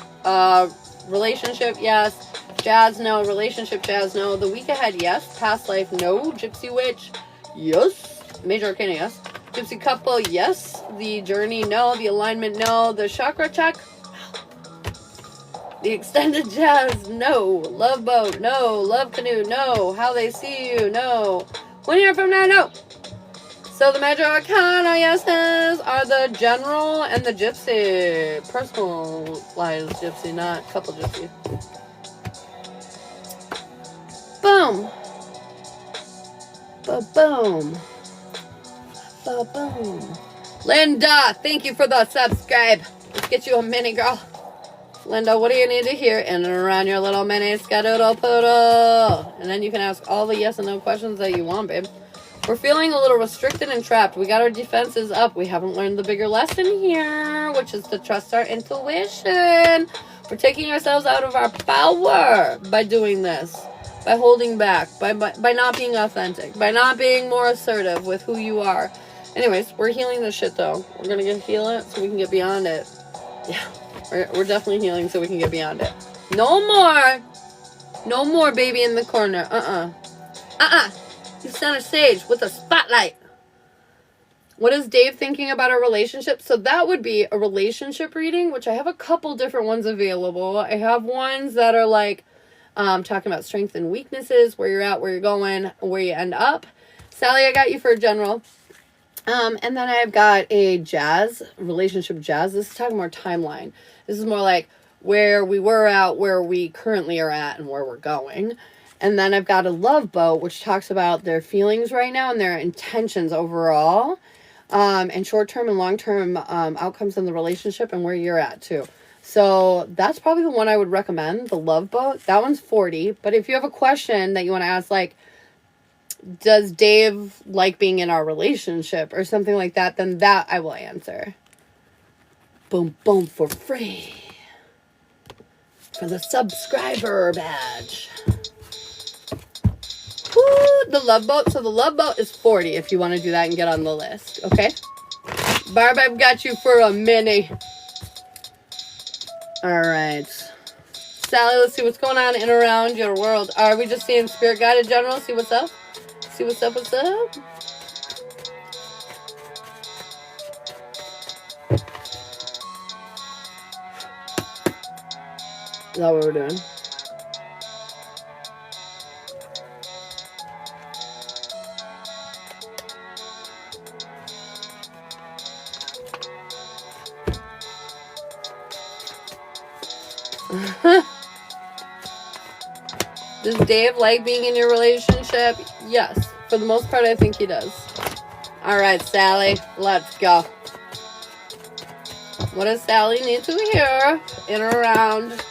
Relationship, yes. Jazz, no. Relationship, jazz, no. The week ahead, yes. Past life, no. Gypsy Witch, yes. Major Arcana, yes. Gypsy couple, yes. The journey, no. The alignment, no. The chakra check, the extended jazz, no. Love boat, no. Love canoe, no. How they see you, no. 1 year from now, no. So the Major Arcana, yeses, are the general and the gypsy. Personalized gypsy, not couple gypsy. Boom. Ba-boom. Ba-boom. Linda, thank you for the subscribe. Let's get you a mini, girl. Linda, what do you need to hear in and around your little mini skadoodle poodle? And then you can ask all the yes and no questions that you want, babe. We're feeling a little restricted and trapped. We got our defenses up. We haven't learned the bigger lesson here, which is to trust our intuition. We're taking ourselves out of our power by doing this, by holding back, by not being authentic, by not being more assertive with who you are. Anyways, we're healing this shit, though. We're going to heal it so we can get beyond it. Yeah, we're definitely healing so we can get beyond it. No more baby in the corner. You center stage with a spotlight. What is Dave thinking about a relationship? So that would be a relationship reading, which I have a couple different ones available. I have ones that are like talking about strengths and weaknesses, where you're at, where you're going, where you end up. Sally, I got you for a general. And then I've got a relationship jazz. This is talking more timeline. This is more like where we were at, where we currently are at, and where we're going. And then I've got a love boat, which talks about their feelings right now and their intentions overall, and short-term and long-term outcomes in the relationship and where you're at too. So that's probably the one I would recommend, the love boat. That one's 40. But if you have a question that you want to ask, like, does Dave like being in our relationship or something like that, then that I will answer. Boom, boom, for free. For the subscriber badge. Woo, the love boat. So the love boat is 40 if you want to do that and get on the list. Okay? Barb, I've got you for a mini. Alright. Sally, let's see what's going on in and around your world. Are we just seeing spirit guided general? See what's up? See what's up, what's up? Is that what we're doing? Does Dave like being in your relationship? Yes. For the most part, I think he does. Alright, Sally. Let's go. What does Sally need to hear in or around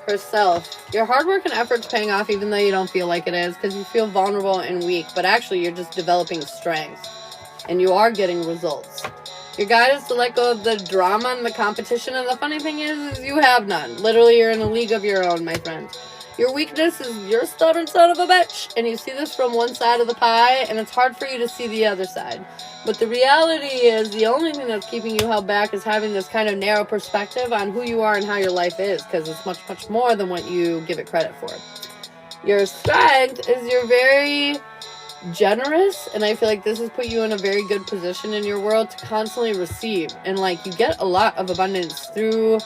herself? Your hard work and effort's paying off even though you don't feel like it is, because you feel vulnerable and weak, but actually you're just developing strength. And you are getting results. Your guide is to let go of the drama and the competition, and the funny thing is you have none. Literally, you're in a league of your own, my friend. Your weakness is you're a stubborn son of a bitch, and you see this from one side of the pie, and it's hard for you to see the other side. But the reality is the only thing that's keeping you held back is having this kind of narrow perspective on who you are and how your life is, because it's much, much more than what you give it credit for. Your strength is you're very generous, and I feel like this has put you in a very good position in your world to constantly receive, and like you get a lot of abundance through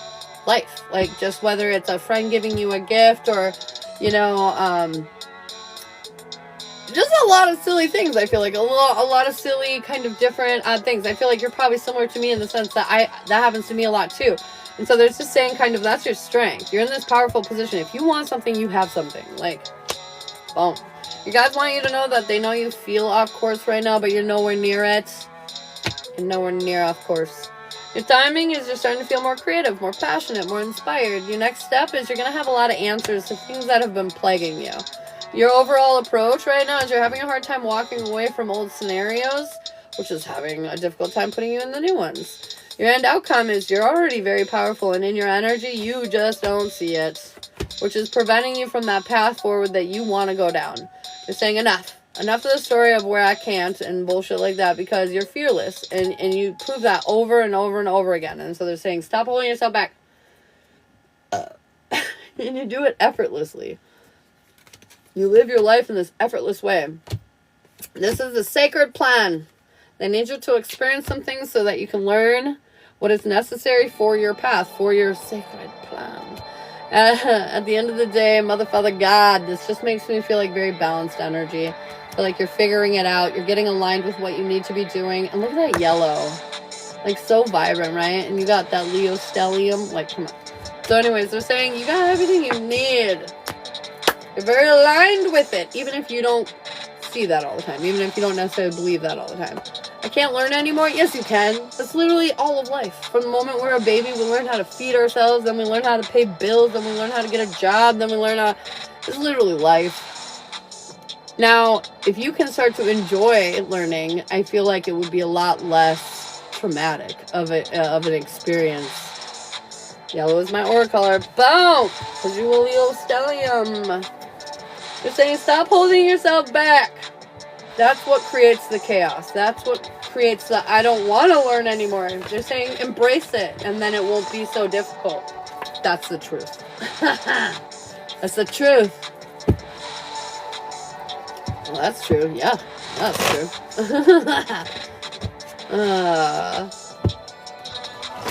life, like just whether it's a friend giving you a gift or just a lot of silly things. I feel like a lot of silly kind of different odd things. I feel like you're probably similar to me in the sense that that happens to me a lot too. And so there's just saying kind of that's your strength. You're in this powerful position. If you want something, you have something. Like, boom. You guys want you to know that they know you feel off course right now, but you're nowhere near it. You're nowhere near off course. Your timing is you're starting to feel more creative, more passionate, more inspired. Your next step is you're going to have a lot of answers to things that have been plaguing you. Your overall approach right now is you're having a hard time walking away from old scenarios, which is having a difficult time putting you in the new ones. Your end outcome is you're already very powerful, and in your energy, you just don't see it, which is preventing you from that path forward that you want to go down. You're saying enough. Enough of the story of where I can't and bullshit like that, because you're fearless, and you prove that over and over and over again. And so they're saying, stop holding yourself back. And you do it effortlessly. You live your life in this effortless way. This is a sacred plan. They need you to experience some things so that you can learn what is necessary for your path, for your sacred plan. At the end of the day, motherfucker God, this just makes me feel like very balanced energy. I feel like you're figuring it out. You're getting aligned with what you need to be doing. And look at that yellow. Like, so vibrant, right? And you got that Leo stellium. Like, come on. So anyways, they're saying you got everything you need. You're very aligned with it, even if you don't see that all the time. Even if you don't necessarily believe that all the time. I can't learn anymore? Yes, you can. That's literally all of life. From the moment we're a baby, we learn how to feed ourselves. Then we learn how to pay bills. Then we learn how to get a job. Then we learn how... It's literally life. Now, if you can start to enjoy learning, I feel like it would be a lot less traumatic of an experience. Yellow is my aura color. Boom! Because you will Leo stellium. They're saying stop holding yourself back. That's what creates the chaos. That's what creates the I don't want to learn anymore. They're saying embrace it, and then it won't be so difficult. That's the truth. That's the truth. Well, that's true. Yeah, that's true.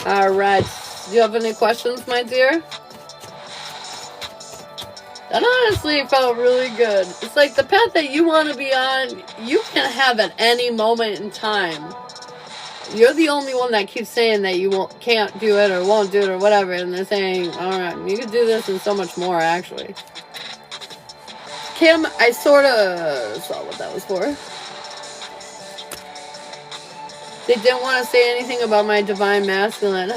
All right. Do you have any questions, my dear? That honestly felt really good. It's like the path that you want to be on, you can have at any moment in time. You're the only one that keeps saying that you can't do it or won't do it or whatever. And they're saying, all right, you can do this and so much more, actually. Kim, I sort of saw what that was for. They didn't want to say anything about my divine masculine.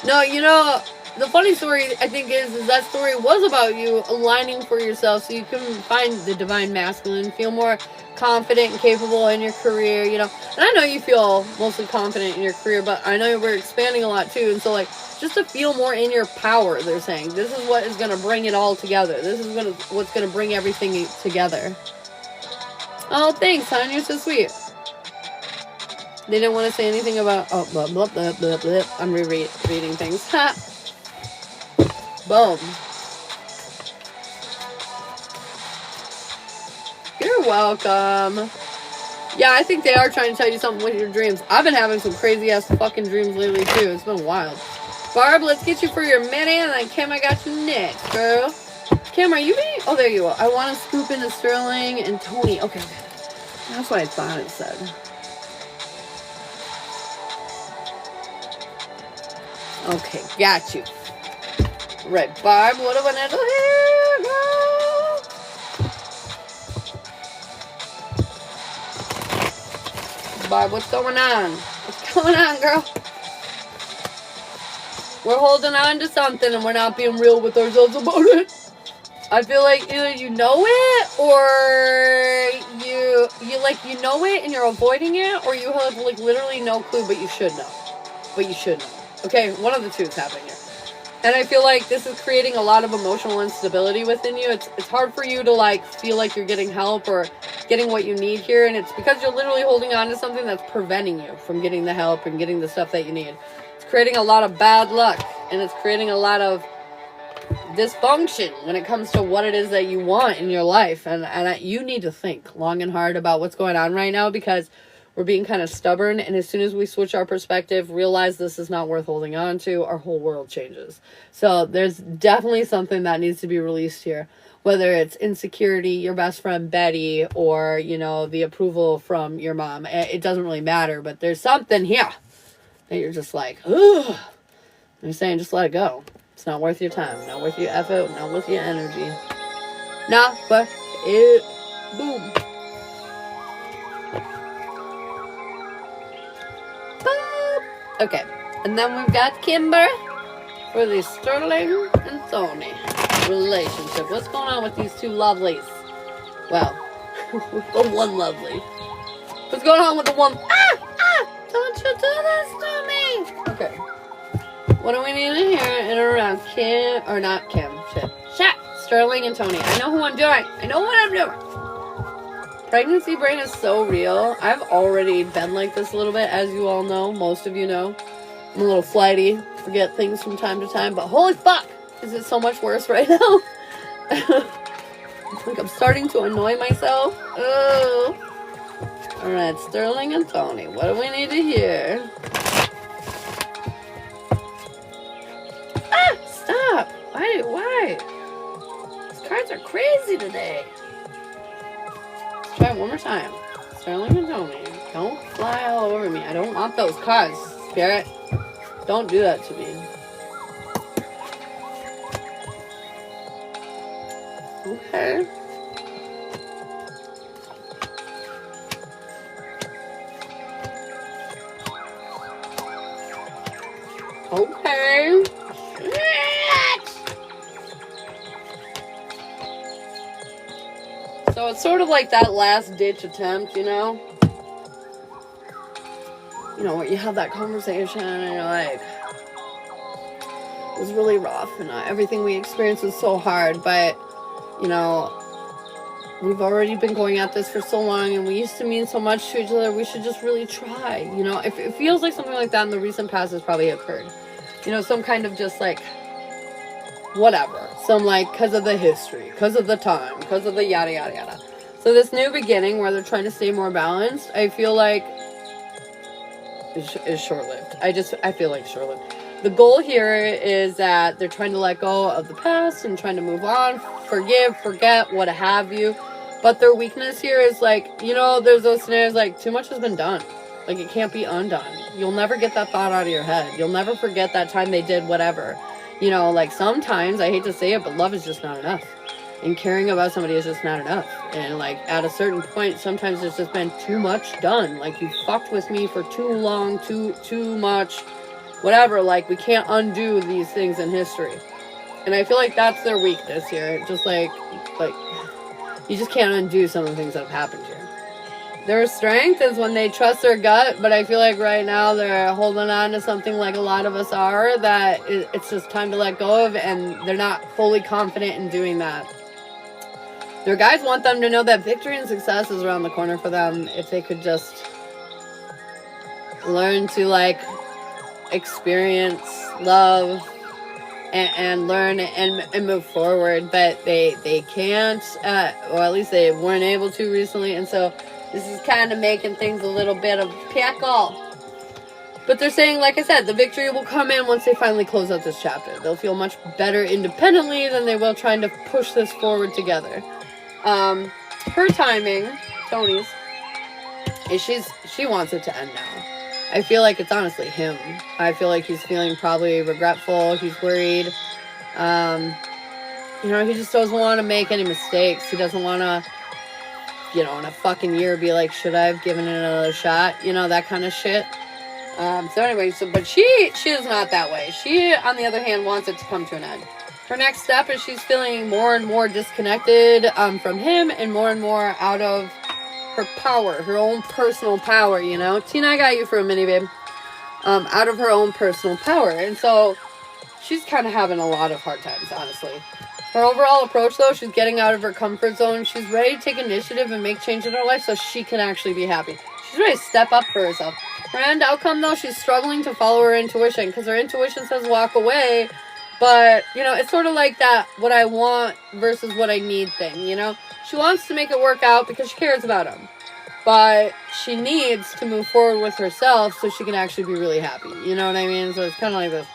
No, you know, the funny story, I think, is that story was about you aligning for yourself so you can find the divine masculine, feel more confident and capable in your career, you know. And I know you feel mostly confident in your career, but I know we're expanding a lot too. And so, like, just to feel more in your power, they're saying. This is what is going to bring it all together. This is what's going to bring everything together. Oh, thanks, hon. You're so sweet. They didn't want to say anything about... Oh, blah, blah, blah, blah, blah. I'm rereading things. Ha! Boom. You're welcome. Yeah, I think they are trying to tell you something with your dreams. I've been having some crazy-ass fucking dreams lately, too. It's been wild. Barb, let's get you for your mini, and then Kim, I got you next, girl. Kim, are you being... Oh, there you are. I want to scoop into Sterling and Tony. Okay. That's what I thought it said. Okay, got you. Right, Barb, what do I need to hear, girl? Barb, what's going on? What's going on, girl? We're holding on to something and we're not being real with ourselves about it. I feel like either you know it or you know it and you're avoiding it, or you have like literally no clue, but you should know. Okay, one of the two is happening here. And I feel like this is creating a lot of emotional instability within you. It's hard for you to like feel like you're getting help or getting what you need here, and it's because you're literally holding on to something that's preventing you from getting the help and getting the stuff that you need. It's creating a lot of bad luck, and it's creating a lot of dysfunction when it comes to what it is that you want in your life. And you need to think long and hard about what's going on right now, because we're being kind of stubborn, and as soon as we switch our perspective, realize this is not worth holding on to, our whole world changes. So there's definitely something that needs to be released here, whether it's insecurity, your best friend Betty, or, you know, the approval from your mom. It doesn't really matter, but there's something here that you're just like, ugh. You're saying just let it go. It's not worth your time, not worth your effort, not worth your energy. Not worth it. Boom. Okay, and then we've got Kimber for the Sterling and Tony relationship. What's going on with these two lovelies? Well, the one lovely. What's going on with the one? Don't you do this to me! Okay. What do we need in here and around Kim, or not Kim, shit, Sterling and Tony. I know who I'm doing. I know what I'm doing. Pregnancy brain is so real. I've already been like this a little bit, as you all know. Most of you know. I'm a little flighty, forget things from time to time, but holy fuck, is it so much worse right now? I think I'm starting to annoy myself. Oh. Alright, Sterling and Tony, what do we need to hear? Stop! Why? These cards are crazy today. Let's try it one more time. Sterling and Tony, don't fly all over me. I don't want those cards, Spirit. Don't do that to me. Okay. Okay. So it's sort of like that last ditch attempt, you know? You know, where you have that conversation and you're like, it was really rough and everything we experienced was so hard, but, you know, we've already been going at this for so long and we used to mean so much to each other, we should just really try, you know? If it feels like something like that in the recent past has probably occurred. You know, some kind of just like, whatever. Some like, because of the history, because of the time, because of the yada yada yada. So this new beginning where they're trying to stay more balanced, I feel like is short-lived. I feel like short-lived. The goal here is that they're trying to let go of the past and trying to move on, forgive, forget, what have you. But their weakness here is like, you know, there's those scenarios like too much has been done. Like it can't be undone. You'll never get that thought out of your head. You'll never forget that time they did whatever. You know, like sometimes, I hate to say it, but love is just not enough. And caring about somebody is just not enough. And like at a certain point, sometimes there's just been too much done. Like you fucked with me for too long, too much, whatever. Like we can't undo these things in history. And I feel like that's their weakness here. Just like you just can't undo some of the things that have happened here. Their strength is when they trust their gut, but I feel like right now they're holding on to something like a lot of us are, that it's just time to let go of, and they're not fully confident in doing that. Their guides want them to know that victory and success is around the corner for them if they could just learn to like experience love and learn and move forward, but they can't, or at least they weren't able to recently, and so this is kind of making things a little bit of pickle. But they're saying, like I said, the victory will come in once they finally close out this chapter. They'll feel much better independently than they will trying to push this forward together. Her timing, Tony's, is she wants it to end now. I feel like it's honestly him. I feel like he's feeling probably regretful. He's worried. He just doesn't want to make any mistakes. He doesn't want to, in a fucking year be like, should I have given it another shot? That kind of shit. But she is not that way. She, on the other hand, wants it to come to an end. Her next step is she's feeling more and more disconnected from him and more out of her power, her own personal power, Tina, I got you for a minute, babe. Out of her own personal power. And so she's kind of having a lot of hard times, honestly. Her overall approach, though, she's getting out of her comfort zone. She's ready to take initiative and make change in her life so she can actually be happy. She's ready to step up for herself. Her end outcome, though, she's struggling to follow her intuition because her intuition says walk away. But, it's sort of like that what I want versus what I need thing, She wants to make it work out because she cares about him. But she needs to move forward with herself so she can actually be really happy. You know what I mean? So it's kind of like this.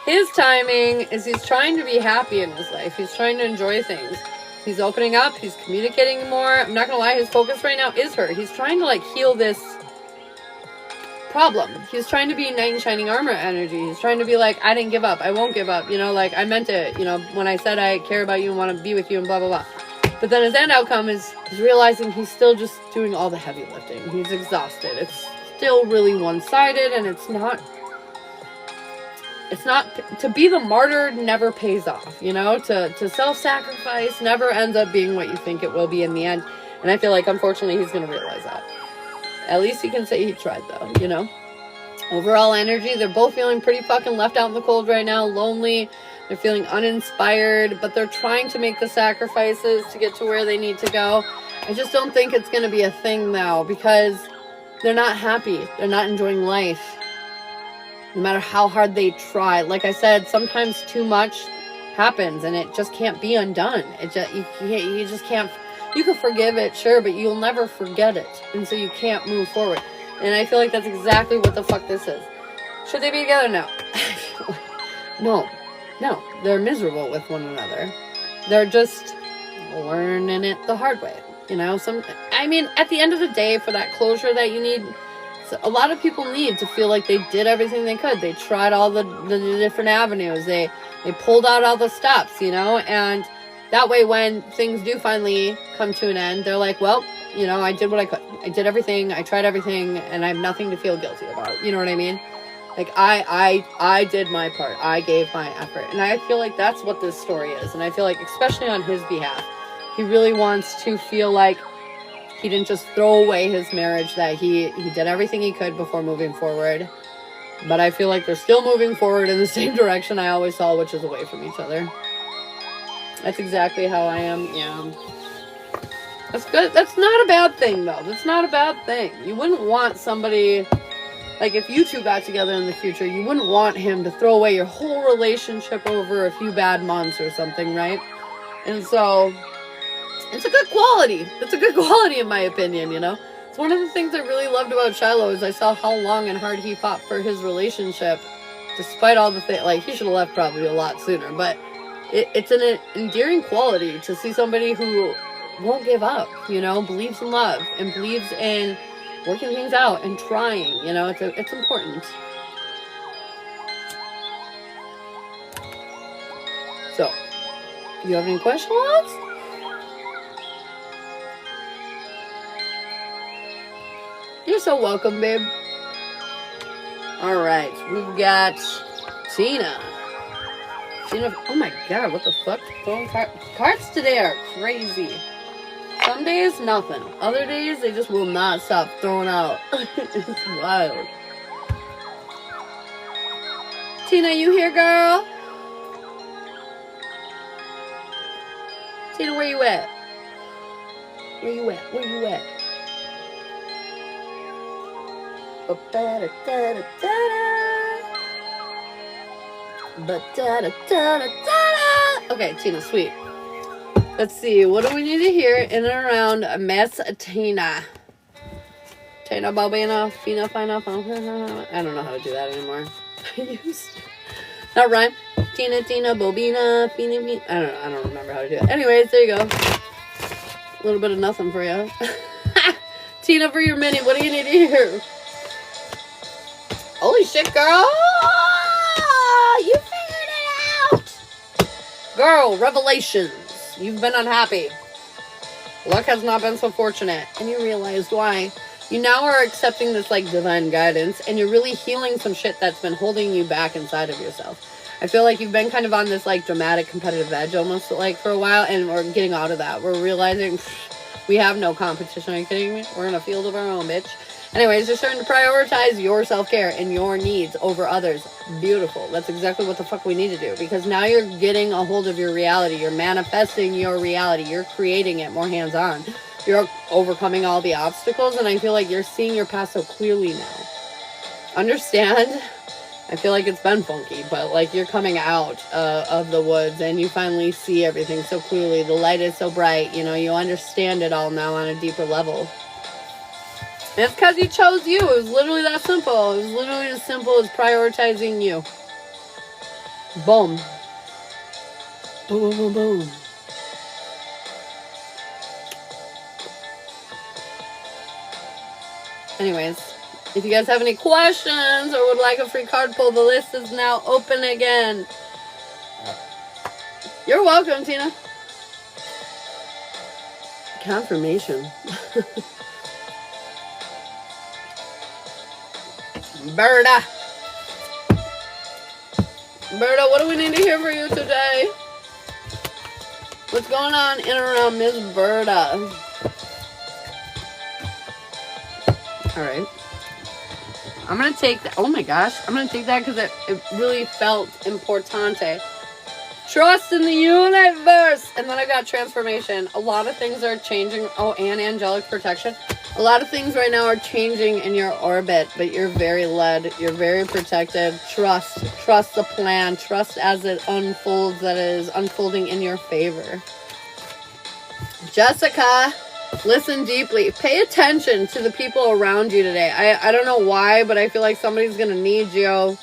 His timing is he's trying to be happy in his life. He's trying to enjoy things. He's opening up. He's communicating more. I'm not going to lie. His focus right now is her. He's trying to, heal this problem. He's trying to be knight in shining armor energy. He's trying to be like, I didn't give up. I won't give up. I meant it. When I said I care about you and want to be with you and blah, blah, blah. But then his end outcome is he's realizing he's still just doing all the heavy lifting. He's exhausted. It's still really one-sided, and it's not, to be the martyr never pays off, to self-sacrifice never ends up being what you think it will be in the end. And I feel like, unfortunately, he's going to realize that. At least he can say he tried, though, Overall energy, they're both feeling pretty fucking left out in the cold right now, lonely. They're feeling uninspired, but they're trying to make the sacrifices to get to where they need to go. I just don't think it's going to be a thing now because they're not happy. They're not enjoying life. No matter how hard they try. Like I said, sometimes too much happens and it just can't be undone. You just can't. You can forgive it, sure, but you'll never forget it. And so you can't move forward. And I feel like that's exactly what the fuck this is. Should they be together now? No, they're miserable with one another. They're just learning it the hard way. At the end of the day, for that closure that you need, a lot of people need to feel like they did everything they could. They tried all the different avenues. They pulled out all the stops, and that way when things do finally come to an end, they're like, well, I did what I could. I did everything. I tried everything, and I have nothing to feel guilty about. You know what I mean? Like, I did my part. I gave my effort. And I feel like that's what this story is. And I feel like, especially on his behalf, he really wants to feel like he didn't just throw away his marriage, that he did everything he could before moving forward. But I feel like they're still moving forward in the same direction I always saw, which is away from each other. That's exactly how I am. Yeah. That's good. That's not a bad thing, though. That's not a bad thing. You wouldn't want somebody... Like, if you two got together in the future, you wouldn't want him to throw away your whole relationship over a few bad months or something, right? And so, it's a good quality. It's a good quality, in my opinion, It's one of the things I really loved about Shiloh is I saw how long and hard he fought for his relationship, despite all the things. Like, he should have left probably a lot sooner, but it's an endearing quality to see somebody who won't give up, believes in love and believes in working things out and trying, it's important. So, do you have any questions? You're so welcome, babe. Alright, we've got Tina. Oh my god, what the fuck? Throwing cards today are crazy. Some days, nothing. Other days, they just will not stop throwing out. It's wild. Tina, you here, girl? Tina, where you at? Where you at? Where you at? Okay, Tina, sweet. Let's see, what do we need to hear in and around Miss Tina? Tina Bobina, Fina Fina. I don't know how to do that anymore. I used to. Not rhyme. Tina Bobina, Fina Fina. I don't remember how to do it. Anyways, there you go. A little bit of nothing for you. Tina for your mini. What do you need to hear? Holy shit, girl! You figured it out! Girl, revelations. You've been unhappy. Luck has not been so fortunate. And you realized why. You now are accepting this, like, divine guidance. And you're really healing some shit that's been holding you back inside of yourself. I feel like you've been kind of on this, like, dramatic competitive edge almost, like, for a while. And we're getting out of that. We're realizing we have no competition. Are you kidding me? We're in a field of our own, bitch. Anyways, you're starting to prioritize your self-care and your needs over others. Beautiful. That's exactly what the fuck we need to do. Because now you're getting a hold of your reality. You're manifesting your reality. You're creating it more hands-on. You're overcoming all the obstacles. And I feel like you're seeing your path so clearly now. Understand? I feel like it's been funky. But like you're coming out of the woods. And you finally see everything so clearly. The light is so bright. You know, you understand it all now on a deeper level. It's because you chose you. It was literally that simple. It was literally as simple as prioritizing you. Boom. Boom, boom, boom. Anyways, if you guys have any questions or would like a free card pull, the list is now open again. You're welcome, Tina. Confirmation. Berta, what do we need to hear for you today? What's going on in and around Miss Berta? Alright. I'm going to take that. Oh my gosh. I'm going to take that because it really felt importante. Trust in the universe. And then I got transformation. A lot of things are changing. Oh, and angelic protection. A lot of things right now are changing in your orbit, but you're very led. You're very protected. Trust the plan. Trust as it unfolds, that it is unfolding in your favor. Jessica, listen deeply. Pay attention to the people around you today. I don't know why, but I feel like somebody's going to need you.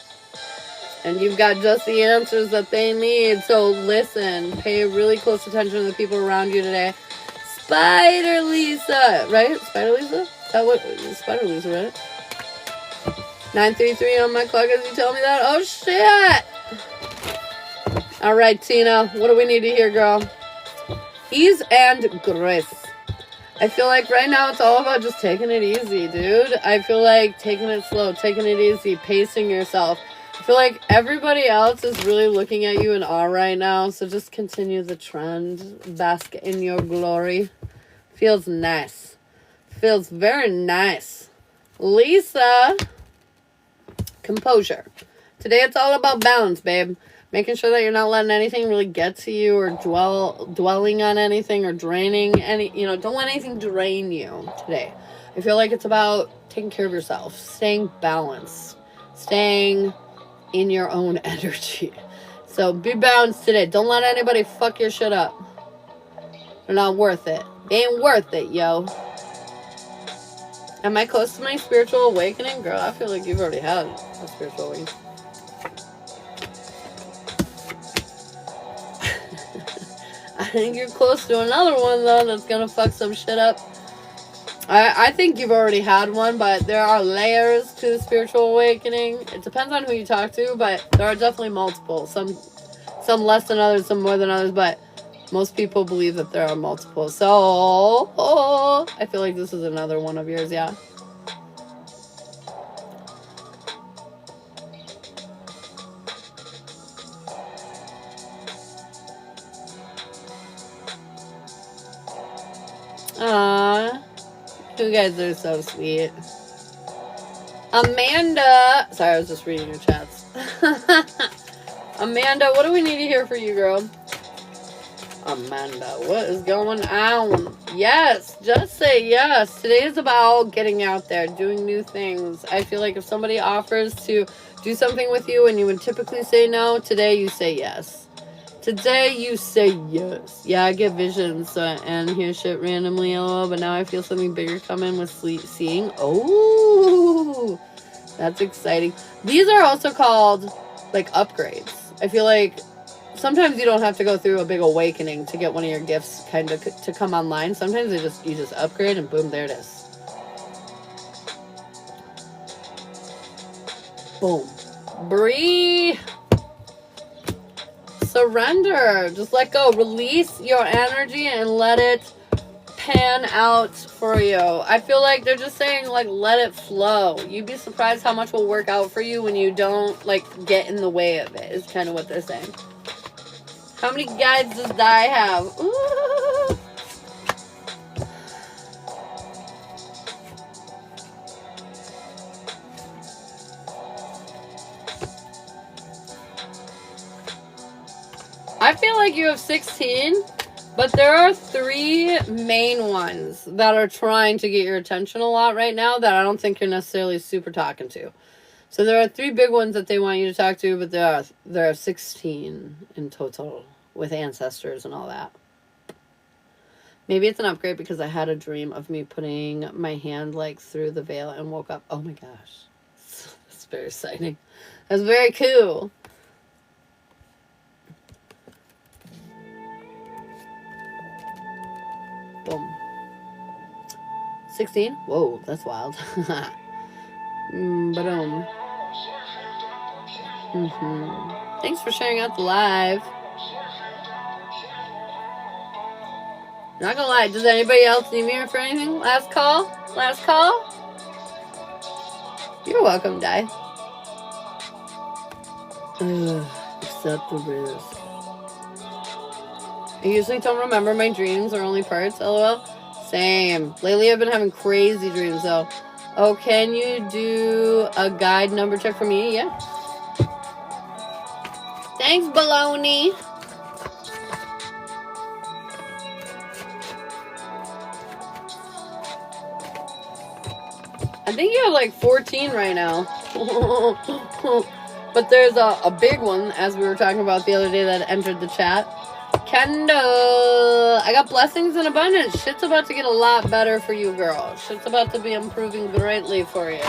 And you've got just the answers that they need. So listen. Pay really close attention to the people around you today. Spider Lisa, right? Spider Lisa? Is that what? Spider Lisa, right? 933 on my clock as you tell me that. Oh, shit. All right, Tina. What do we need to hear, girl? Ease and grace. I feel like right now it's all about just taking it easy, dude. I feel like taking it slow, taking it easy, pacing yourself. I feel like everybody else is really looking at you in awe right now. So just continue the trend. Bask in your glory. Feels nice. Feels very nice. Lisa. Composure. Today it's all about balance, babe. Making sure that you're not letting anything really get to you or dwelling on anything or draining any, don't let anything drain you today. I feel like it's about taking care of yourself, staying balanced, staying in your own energy. So be balanced today. Don't let anybody fuck your shit up. They're not worth it. They ain't worth it, yo. Am I close to my spiritual awakening? Girl, I feel like you've already had a spiritual awakening. I think you're close to another one, though, that's gonna fuck some shit up. I think you've already had one, but there are layers to the spiritual awakening. It depends on who you talk to, but there are definitely multiple. Some less than others, some more than others, but most people believe that there are multiple. So, I feel like this is another one of yours, yeah. Aww. You guys are so sweet. Amanda. Sorry, I was just reading your chats. Amanda, what do we need to hear for you, girl? Amanda, what is going on? Yes, just say yes. Today is about getting out there, doing new things. I feel like if somebody offers to do something with you and you would typically say no, today you say yes. Today you say yes. Yeah, I get visions and hear shit randomly, lol, but now I feel something bigger coming with seeing. Oh, that's exciting. These are also called, like, upgrades. I feel like sometimes you don't have to go through a big awakening to get one of your gifts kind of to come online. Sometimes you just upgrade and boom, there it is. Boom. Breathe. Surrender. Just let go. Release your energy and let it pan out for you. I feel like they're just saying, like, let it flow. You'd be surprised how much will work out for you when you don't, like, get in the way of it, is kind of what they're saying. How many guides does Di have? Ooh. I feel like you have 16, but there are 3 main ones that are trying to get your attention a lot right now that I don't think you're necessarily super talking to. So there are 3 big ones that they want you to talk to, but there are 16 in total with ancestors and all that. Maybe it's an upgrade because I had a dream of me putting my hand, like, through the veil and woke up. Oh my gosh. That's very exciting. That's very cool. Boom. 16? Whoa, that's wild. Ba-dum. Thanks for sharing out the live. Not gonna lie, does anybody else need me for anything? Last call? Last call? You're welcome, Di. Accept the risk. I usually don't remember my dreams or only parts, lol. Same. Lately I've been having crazy dreams though. Oh, can you do a guide number check for me? Yeah. Thanks, baloney. I think you have like 14 right now. But there's a big one, as we were talking about the other day, that entered the chat. Kendall, I got blessings and abundance. Shit's about to get a lot better for you, girl. Shit's about to be improving greatly for you.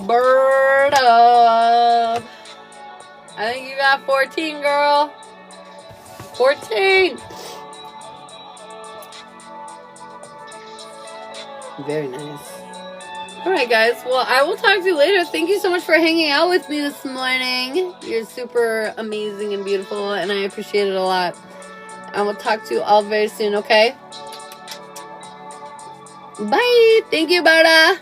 Bird up. I think you got 14, girl. 14. Very nice. Alright, guys. Well, I will talk to you later. Thank you so much for hanging out with me this morning. You're super amazing and beautiful, and I appreciate it a lot. I will talk to you all very soon, okay? Bye. Thank you, Barda.